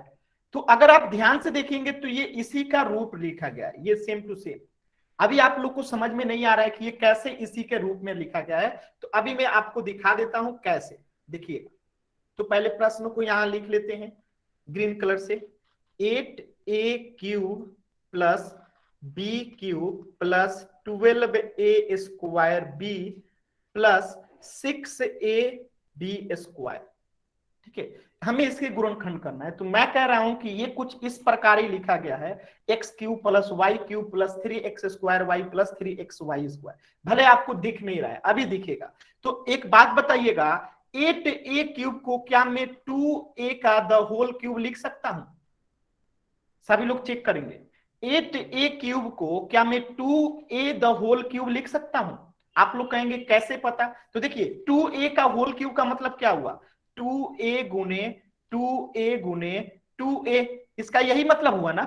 तो अगर आप ध्यान से देखेंगे तो ये इसी का रूप लिखा गया है, ये सेम टू सेम। अभी आप लोग को समझ में नहीं आ रहा है कि ये कैसे इसी के रूप में लिखा गया है, तो अभी मैं आपको दिखा देता हूं कैसे। देखिए, तो पहले प्रश्न को यहां लिख लेते हैं ग्रीन कलर से, 8a³ plus b³ plus 12a² plus 6ab², ठीक है। हमें इसके गुणनखंड करना है, तो मैं कह रहा हूं कि ये कुछ इस प्रकार ही लिखा गया है, x³ plus y³ plus 3x² plus 3xy²। भले आपको दिख नहीं रहा है, अभी दिखेगा। तो एक बात बताइएगा, 8a³ को क्या मैं 2a का द होल क्यूब लिख सकता हूं? सभी लोग चेक करेंगे, 8a³ को क्या मैं 2a द होल क्यूब लिख सकता हूं? आप लोग कहेंगे कैसे पता? तो देखिए, 2a का होल क्यूब का मतलब क्या हुआ, 2a गुने 2a गुने 2a, इसका यही मतलब हुआ ना।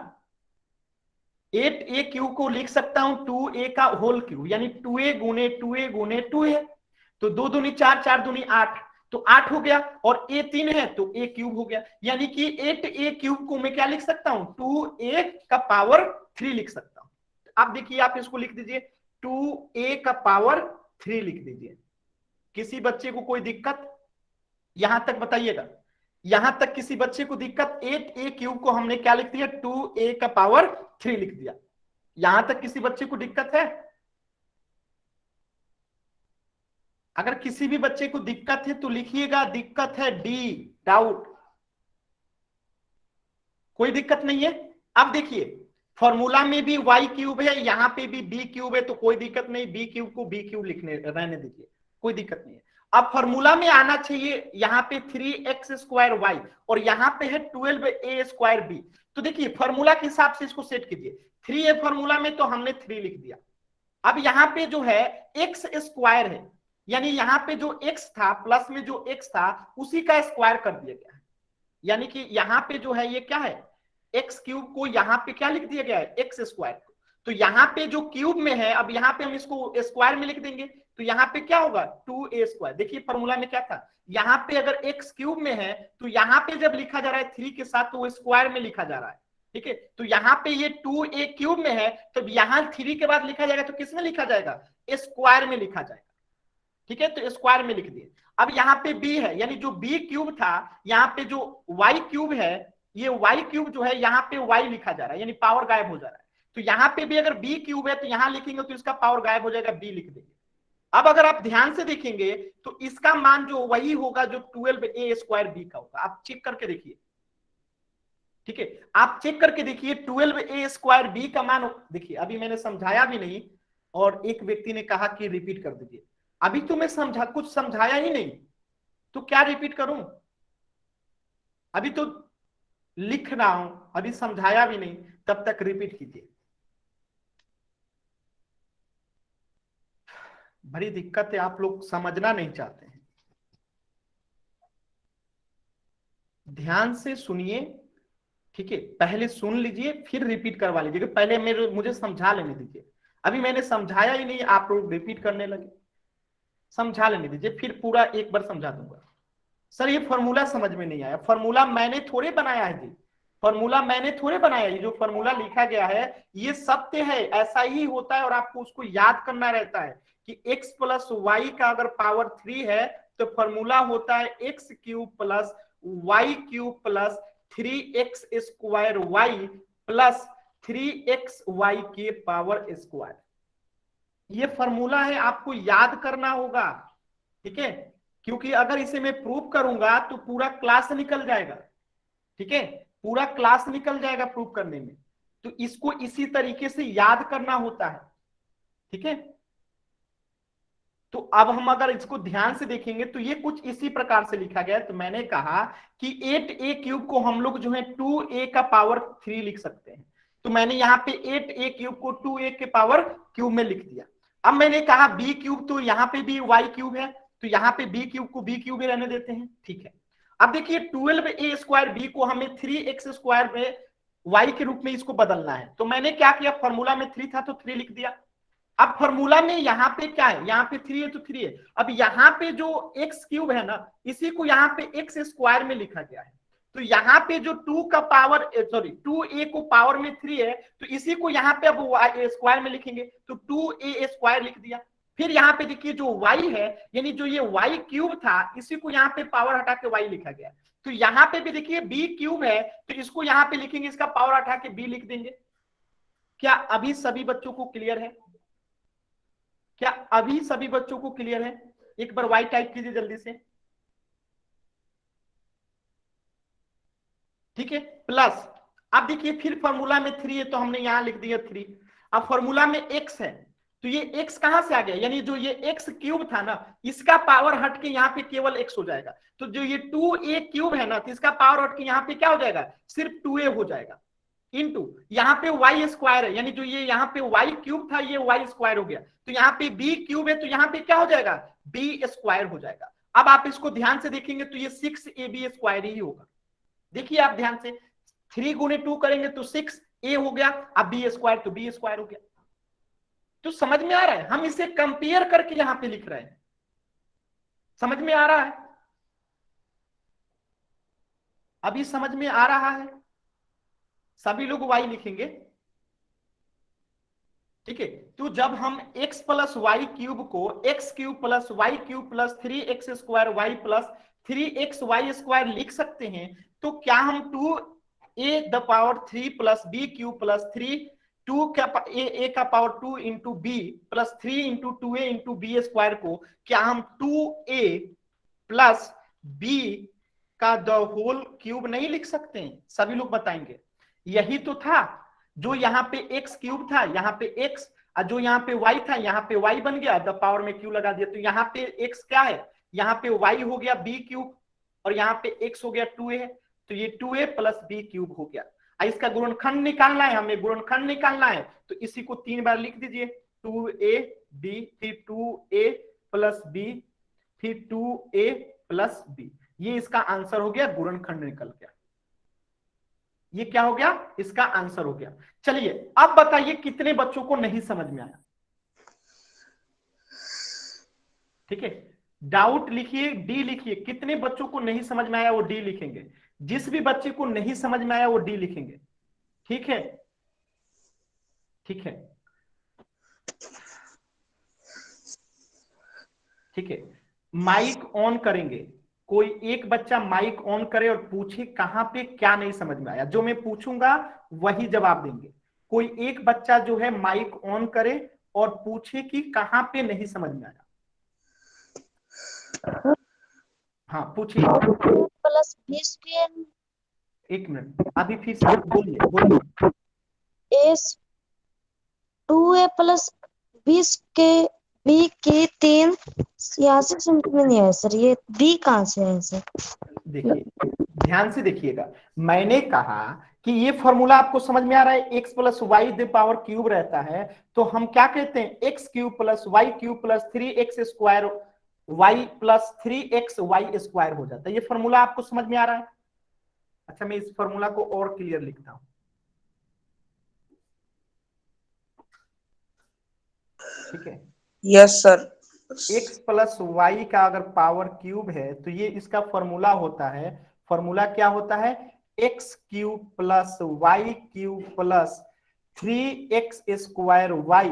8a³ को लिख सकता हूं 2a का होल क्यूब, यानी 2a गुने 2a गुने 2a, तो 2 दूनी 4, 4 दूनी 8, तो 8 हो गया, और a 3 है तो a³ हो गया, यानी कि 8a³ को मैं क्या लिख सकता हूं, 2a का पावर 3 लिख सकता हूं। अब देखिए, आप इसको लिख दीजिए 2a का पावर 3 लिख दीजिए। किसी बच्चे को कोई दिक्कत यहां तक बताइएगा? यहां तक किसी बच्चे को दिक्कत? 8a³ को हमने क्या लिख दिया, 2a का पावर 3 लिख दिया। यहां तक किसी बच्चे को दिक्कत है? अगर किसी भी बच्चे को दिक्कत है तो लिखिएगा दिक्कत है डी, डाउट। कोई दिक्कत नहीं है। अब देखिए फॉर्मूला में भी वाई क्यूब है, यहां पे भी बी क्यूब है, तो कोई दिक्कत नहीं, बी क्यूब को बी क्यूब लिखने रहने दीजिए, कोई दिक्कत नहीं है। अब फॉर्मूला में आना चाहिए यहाँ पे 3x² और यहाँ पे है 12a²b। तो देखिए फॉर्मूला के हिसाब से इसको सेट कीजिए। 3a फॉर्मूला में तो हमने 3 लिख दिया। अब यहाँ पे जो है x² है, यानी यहाँ पे जो x था प्लस में जो x था उसी का स्क्वायर कर दिया गया है। यानी कि यहाँ पे जो है ये क्या है, एक्स क्यूब को यहाँ पे क्या लिख दिया गया है, x²। तो यहाँ पे जो क्यूब में है, अब यहाँ पे हम इसको स्क्वायर में लिख देंगे, तो यहाँ पे क्या होगा 2a²। देखिए फॉर्मूला में क्या था, यहाँ पे अगर x क्यूब में है तो यहाँ पे जब लिखा जा रहा है 3 के साथ तो वो स्क्वायर में लिखा जा रहा है। ठीक है, तो यहाँ पे ये 2a³ में है, तो यहाँ 3 के बाद लिखा जाएगा तो किसमें लिखा जाएगा, स्क्वायर में लिखा जाएगा। ठीक है, तो स्क्वायर में लिख दिए। अब यहाँ पे b है, यानी जो b³ था, यहाँ पे जो y³ है, ये y³ जो है यहाँ पे y लिखा जा रहा है, यानी पावर गायब हो जा रहा है। तो यहाँ पे भी अगर b³ है तो यहाँ लिखेंगे तो इसका पावर गायब हो जाएगा, b लिख देंगे। अब अगर आप ध्यान से देखेंगे तो इसका मान जो वही होगा जो 12a²b का होगा। आप चेक करके देखिए। ठीक है, आप चेक करके देखिए 12a²b का मान। देखिए अभी मैंने समझाया भी नहीं और एक व्यक्ति ने कहा कि रिपीट कर दीजिए। अभी तो मैं कुछ समझाया ही नहीं, तो क्या रिपीट करूं? अभी तो लिख रहा हूं, अभी समझाया भी नहीं, तब तक रिपीट कीजिए। बड़ी दिक्कत है, आप लोग समझना नहीं चाहते हैं। ध्यान से सुनिए। ठीक है, पहले सुन लीजिए फिर रिपीट करवा लीजिए। पहले मुझे समझा लेने दीजिए। अभी मैंने समझाया ही नहीं, आप लोग रिपीट करने लगे। समझा लेने दीजिए, फिर पूरा एक बार समझा दूंगा। सर ये फॉर्मूला समझ में नहीं आया। फॉर्मूला मैंने थोड़े बनाया है जी, फॉर्मूला मैंने थोड़े बनाया है। जो फॉर्मूला लिखा गया है ये सत्य है, ऐसा ही होता है और आपको उसको याद करना रहता है कि x + y का अगर पावर 3 है तो फॉर्मूला होता है x³ + y³ + 3x² + 3xy के पावर स्क्वायर। ये फॉर्मूला है, आपको याद करना होगा। ठीक है, क्योंकि अगर इसे मैं प्रूव करूंगा तो पूरा क्लास निकल जाएगा। ठीक है, पूरा क्लास निकल जाएगा प्रूव करने में, तो इसको इसी तरीके से याद करना होता है। ठीक है, तो अब हम अगर इसको ध्यान से देखेंगे तो ये कुछ इसी प्रकार से लिखा गया है। तो मैंने कहा कि 8a³ को हम लोग जो है 2a का पावर 3 लिख सकते हैं। तो मैंने यहाँ पे 8a³ को 2a के पावर क्यूब में लिख दिया। अब मैंने कहा b³, तो यहाँ पे भी y³ है, तो यहाँ पे b³ को b³ में रहने देते हैं। ठीक है, अब देखिए 12a²b को हमें 3x² में y के रूप में इसको बदलना है। तो मैंने क्या किया, फॉर्मूला में 3 था तो 3 लिख दिया। अब फॉर्मूला में यहाँ पे क्या है, यहाँ पे 3 है तो 3 है। अब यहाँ पे जो x³ है ना, इसी को यहाँ पे x² में लिखा गया है। तो यहाँ पे जो 2a को पावर में 3 है, तो इसी को यहाँ पे अब y² में लिखेंगे, तो 2a² लिख दिया। फिर यहाँ पे देखिए जो y है, यानी जो ये y³ था, इसी को यहाँ पे पावर हटा के y लिखा गया। तो यहाँ पे भी देखिए b³ है, तो इसको यहाँ पे लिखेंगे, इसका पावर हटा के b लिख देंगे। क्या अभी सभी बच्चों को क्लियर है? क्या अभी सभी बच्चों को क्लियर है? एक बार y टाइप कीजिए जल्दी से। ठीक है, प्लस अब देखिए फिर फॉर्मूला में 3 है तो हमने यहां लिख दिया 3। अब फॉर्मूला में x है, तो ये x कहां से आ गया, यानी जो ये x³ था ना, इसका पावर हट के यहाँ पे केवल x हो जाएगा। तो जो ये 2a³ है ना, तो इसका पावर हट के यहाँ पे क्या हो जाएगा, सिर्फ 2a हो जाएगा, इनटू यहाँ पे y² है, यानी जो ये यहाँ पे y³ था ये y² हो गया। तो यहाँ पे b³ है, तो यहाँ पे क्या हो जाएगा, b² हो जाएगा। अब आप इसको ध्यान से देखेंगे तो ये 6ab² ही होगा। देखिए आप ध्यान से, 3 × 2 करेंगे तो 6a हो गया, अब b² तो b² हो गया। तो समझ में आ रहा है, हम इसे कंपेयर करके यहां पे लिख रहे हैं। समझ में आ रहा है? अभी समझ में आ रहा है? सभी लोग y लिखेंगे। ठीक है, तो जब हम x + y³ को x³ + y³ + 3x² y + 3xy² लिख सकते हैं, तो क्या हम 2a⁴ + b³ + 3 ए का power 2 into b plus 3 into 2a into b square को क्या हम 2a प्लस बी का द होल क्यूब नहीं लिख सकते हैं? सभी लोग बताएंगे। यही तो था जो यहाँ पे एक्स क्यूब था, यहाँ पे एक्स, और जो यहाँ पे y था यहाँ पे y बन गया, द पावर में q लगा दिया। तो यहाँ पे x क्या है, यहाँ पे y हो गया b क्यूब और यहाँ पे x हो गया 2a, तो ये 2a प्लस b क्यूब हो गया। इसका गुणनखंड निकालना है हमें, गुणनखंड निकालना है, तो इसी को 3 बार लिख दीजिए, 2ab फिर 2a प्लस b फिर 2a प्लस b। ये इसका आंसर हो गया, गुणनखंड निकल गया। ये क्या हो गया, इसका आंसर हो गया। चलिए अब बताइए कितने बच्चों को नहीं समझ में आया? ठीक है, डाउट लिखिए, डी लिखिए। कितने बच्चों को नहीं समझ में आया वो डी लिखेंगे। जिस भी बच्चे को नहीं समझ में आया वो डी लिखेंगे। ठीक है, ठीक है, ठीक है। माइक ऑन करेंगे, कोई एक बच्चा माइक ऑन करे और पूछे कहां पे क्या नहीं समझ में आया। जो मैं पूछूंगा वही जवाब देंगे। कोई एक बच्चा जो है माइक ऑन करे और पूछे कि कहां पे नहीं समझ में आया। हाँ पूछिए। प्लस 20 के 1 मिनट, अभी फिर से बोलिए, बोलिए। एस 2a प्लस 20 के बी के 3 यहाँ से समझ में नहीं आया सर, ये डी कहाँ से है सर? देखिए ध्यान से देखिएगा, मैंने कहा कि ये फॉर्मूला आपको समझ में आ रहा है, x plus y the power cube रहता है, तो हम क्या कहते हैं, x cube plus y cube plus 3x square y plus 3x y square हो जाता है। ये फॉर्मूला आपको समझ में आ रहा है? अच्छा मैं इस फॉर्मूला को और क्लियर लिखता हूं। ठीक है, yes sir. x plus y का अगर पावर क्यूब है तो ये इसका फॉर्मूला होता है, फॉर्मूला क्या होता है, x cube plus y cube plus 3x square y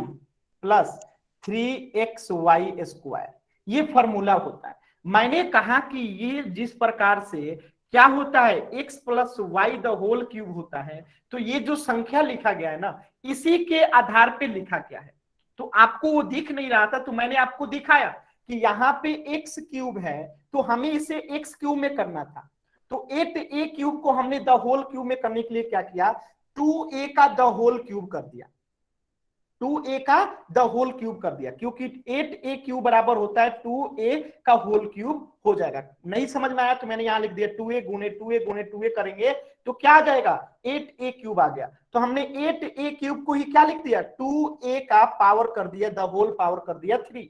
plus 3x y square. ये फॉर्मूला होता है। मैंने कहा कि ये जिस प्रकार से क्या होता है, x plus y the whole cube होता है, तो ये जो संख्या लिखा गया है ना, इसी के आधार पे लिखा गया है। तो आपको वो दिख नहीं रहा था, तो मैंने आपको दिखाया कि यहाँ पे x क्यूब है, तो हमें इसे x क्यूब में करना था। तो 8a क्यूब को हमने द होल क्यूब में करने के लिए क्या किया, 2a का द होल क्यूब कर दिया, 2a का द होल क्यूब कर दिया, क्योंकि 8a क्यूब बराबर होता है 2a का होल क्यूब हो जाएगा। नहीं समझ में आया तो मैंने यहां लिख दिया 2a गुणे 2a गुणे 2a करेंगे तो क्या आ जाएगा, 8a क्यूब आ गया। तो हमने 8a क्यूब को ही क्या लिख दिया, 2a का पावर कर दिया, द होल पावर कर दिया 3।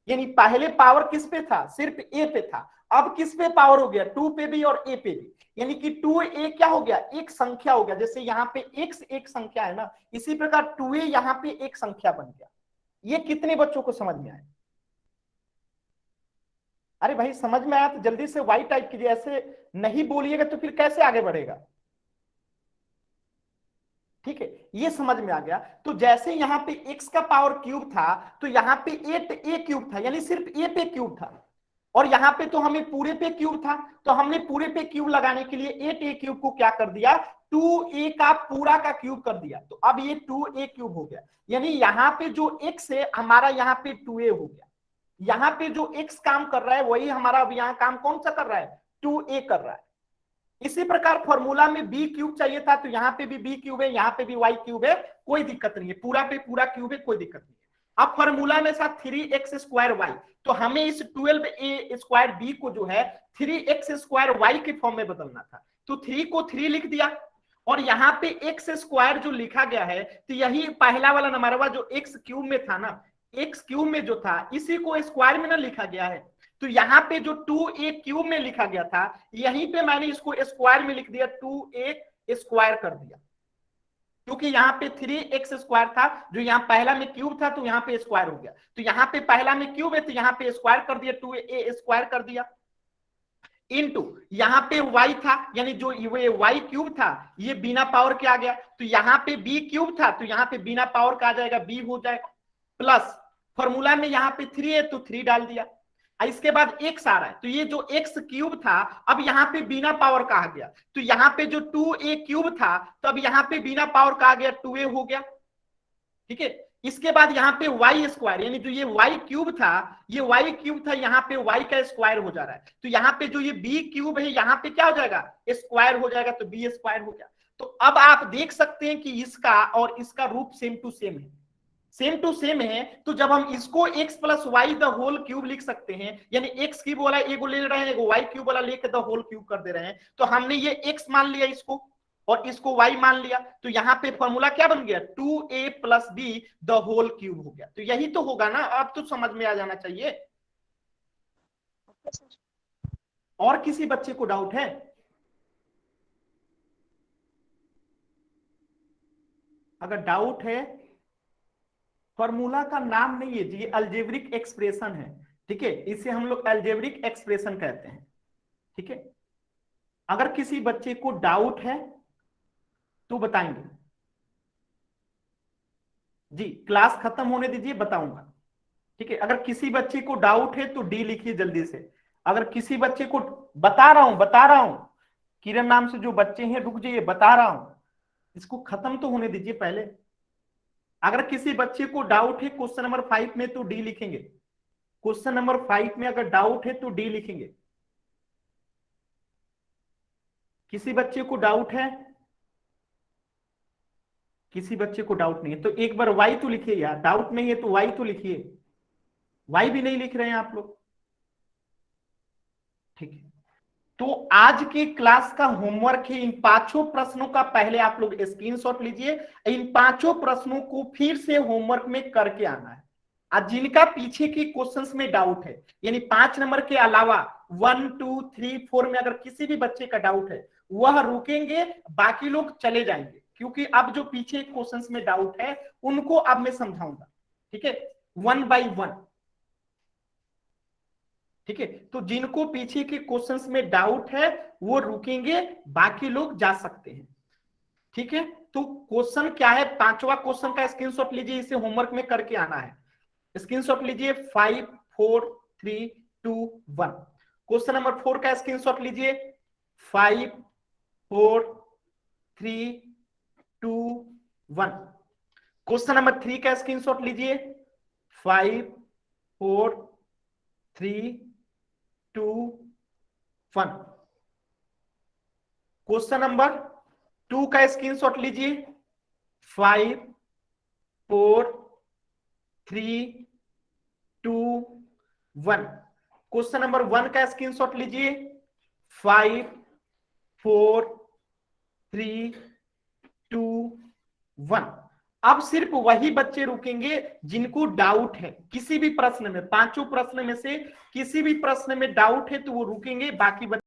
यानी पहले पावर किस पे था, सिर्फ a पे था, अब किस पे पावर हो गया, 2 पे भी और a पे भी। यानी कि 2a क्या हो गया, एक संख्या हो गया। जैसे यहाँ पे x एक संख्या है ना, इसी प्रकार 2a यहाँ पे एक संख्या बन गया। ये कितने बच्चों को समझ में आया? अरे भाई समझ में आया तो जल्दी से y टाइप कीजिए, ऐसे नहीं बोलिएगा तो फिर कैसे आगे बढ़ेगा। ठीक है, ये समझ में आ गया। तो जैसे यहाँ पे x का पावर क्यूब था, तो यहाँ पे 8a क्यूब था, यानी सिर्फ a पे क्यूब था, और यहाँ पे तो हमें पूरे पे क्यूब था, तो हमने पूरे पे क्यूब लगाने के लिए 8a क्यूब को क्या कर दिया, 2a का पूरा का क्यूब कर दिया। तो अब ये 2a क्यूब हो गया, यानी यहाँ पे जो x है हमारा यहाँ पे 2a हो गया। यहाँ पे जो x काम कर रहा है वही हमारा अब यहाँ काम कौन सा कर रहा है, 2a कर रहा है। इसी प्रकार फॉर्मूला में b क्यूब चाहिए था, तो यहाँ पे भी b क्यूब है, यहाँ पे भी y क्यूब है, कोई दिक्कत नहीं है, पूरा पे पूरा क्यूब है, कोई दिक्कत नहीं है। अब फॉर्मूला में साथ 3x स्क्वायर वाई, तो हमें इस 12a स्क्वायर b को जो है 3x स्क्वायर वाई के फॉर्म में बदलना था, तो 3 को 3 लिख दिया, और यहाँ पे x स्क्वायर जो लिखा गया है, तो यही पहला वाला नंबरवा जो x क्यूब में था ना, x क्यूब में जो था इसी को स्क्वायर में ना लिखा गया है, तो यहाँ पे जो 2a क्यूब में लिखा गया था, यहीं पे मैंने इसको स्क्वायर में लिख दिया, 2a स्क्वायर कर दिया, क्योंकि यहाँ पे 3x स्क्वायर था, जो यहाँ पहला में क्यूब था तो यहाँ पे स्क्वायर हो गया। तो यहाँ पे पहला में क्यूब है तो यहाँ पे स्क्वायर कर दिया, 2a स्क्वायर कर दिया, इनटू यहाँ पे y था, यानी जो ये y क्यूब था ये बिना पावर के आ गया, तो यहाँ पे b क्यूब था तो यहाँ पे बिना पावर का आ जाएगा, b हो जाएगा, प्लस फॉर्मूला में यहाँ पे 3 है तो 3 डाल दिया। इसके बाद x आ रहा है, तो ये जो x क्यूब था अब यहाँ पे बिना पावर का आ गया, तो यहाँ पे जो 2a क्यूब था तो अब यहाँ पे बिना पावर का आ गया, 2a हो गया, ठीक है। इसके बाद यहाँ पे वाई स्क्वायर, यानी जो ये वाई क्यूब था, ये वाई क्यूब था, यहाँ पे वाई का स्क्वायर हो जा रहा है। तो यहाँ पे जो ये बी क्यूब है, यहाँ पे क्या हो जाएगा, स्क्वायर हो जाएगा, तो बी स्क्वायर हो गया। तो अब आप देख सकते हैं कि इसका और इसका रूप सेम टू सेम है, सेम टू सेम है। तो जब हम इसको x plus y the whole cube लिख सकते हैं, यानी x क्यूब वाला एगो ले रहे हैं, एगो y क्यूब वाला लेके द होल क्यूब कर दे रहे हैं, तो हमने ये x मान लिया इसको और इसको y मान लिया, तो यहाँ पे फॉर्मूला क्या बन गया, 2a plus b the whole cube हो गया। तो यही तो होगा ना, अब तो समझ में आ जाना चाहिए। और किसी बच्चे को डाउट है? अगर डाउट है, फॉर्मूला का नाम नहीं है जी, ये अलजेब्रिक एक्सप्रेशन है, ठीक है, इसे हम लोग अलजेब्रिक एक्सप्रेशन कहते हैं, ठीक है। अगर किसी बच्चे को डाउट है तो बताएंगे जी, क्लास खत्म होने दीजिए, बताऊंगा, ठीक है। अगर किसी बच्चे को डाउट है तो डी लिखिए जल्दी से। अगर किसी बच्चे को, बता रहा हूं, किरण नाम से जो बच्चे हैं, रुक जाइए, बता रहा हूं, इसको खत्म तो होने दीजिए पहले। अगर किसी बच्चे को डाउट है क्वेश्चन नंबर 5 में तो डी लिखेंगे, क्वेश्चन नंबर 5 में अगर डाउट है तो डी लिखेंगे। किसी बच्चे को डाउट है? किसी बच्चे को डाउट नहीं है तो एक बार वाई तो लिखिए यार, डाउट नहीं है तो वाई तो लिखिए। वाई भी नहीं लिख रहे हैं आप लोग, ठीक है। तो आज के क्लास का होमवर्क है, इन 5 प्रश्नों का पहले आप लोग स्क्रीनशॉट लीजिए, इन 5 प्रश्नों को फिर से होमवर्क में करके आना है। आज जिनका पीछे के क्वेश्चंस में डाउट है, यानी 5 नंबर के अलावा 1, 2, 3, 4 में अगर किसी भी बच्चे का डाउट है, वह रुकेंगे, बाकी लोग चले जाएंगे, क्योंकि अब जो पीछे क्वेश्चंस में डाउट है उनको अब मैं समझाऊंगा, ठीक है, 1 बाय 1, ठीक है। तो जिनको पीछे के क्वेश्चंस में डाउट है वो रुकेंगे, बाकी लोग जा सकते हैं, ठीक है। तो क्वेश्चन क्या है, 5वां क्वेश्चन का स्क्रीनशॉट लीजिए, इसे होमवर्क में करके आना है। स्क्रीनशॉट लीजिए 5, 4, 3, 2, 1। क्वेश्चन नंबर 4 का स्क्रीनशॉट लीजिए 5, 4, 3, 2, 1। क्वेश्चन नंबर 3 का स्क्रीनशॉट लीजिए 5, 4, 3, 2, 1। क्वेश्चन नंबर 2 का स्क्रीनशॉट लीजिए 5, 4, 3, 2, 1। क्वेश्चन नंबर 1 का स्क्रीनशॉट लीजिए 5, 4, 3, 2, 1। अब सिर्फ वही बच्चे रुकेंगे जिनको डाउट है किसी भी प्रश्न में, 5 प्रश्न में से किसी भी प्रश्न में डाउट है तो वो रुकेंगे, बाकी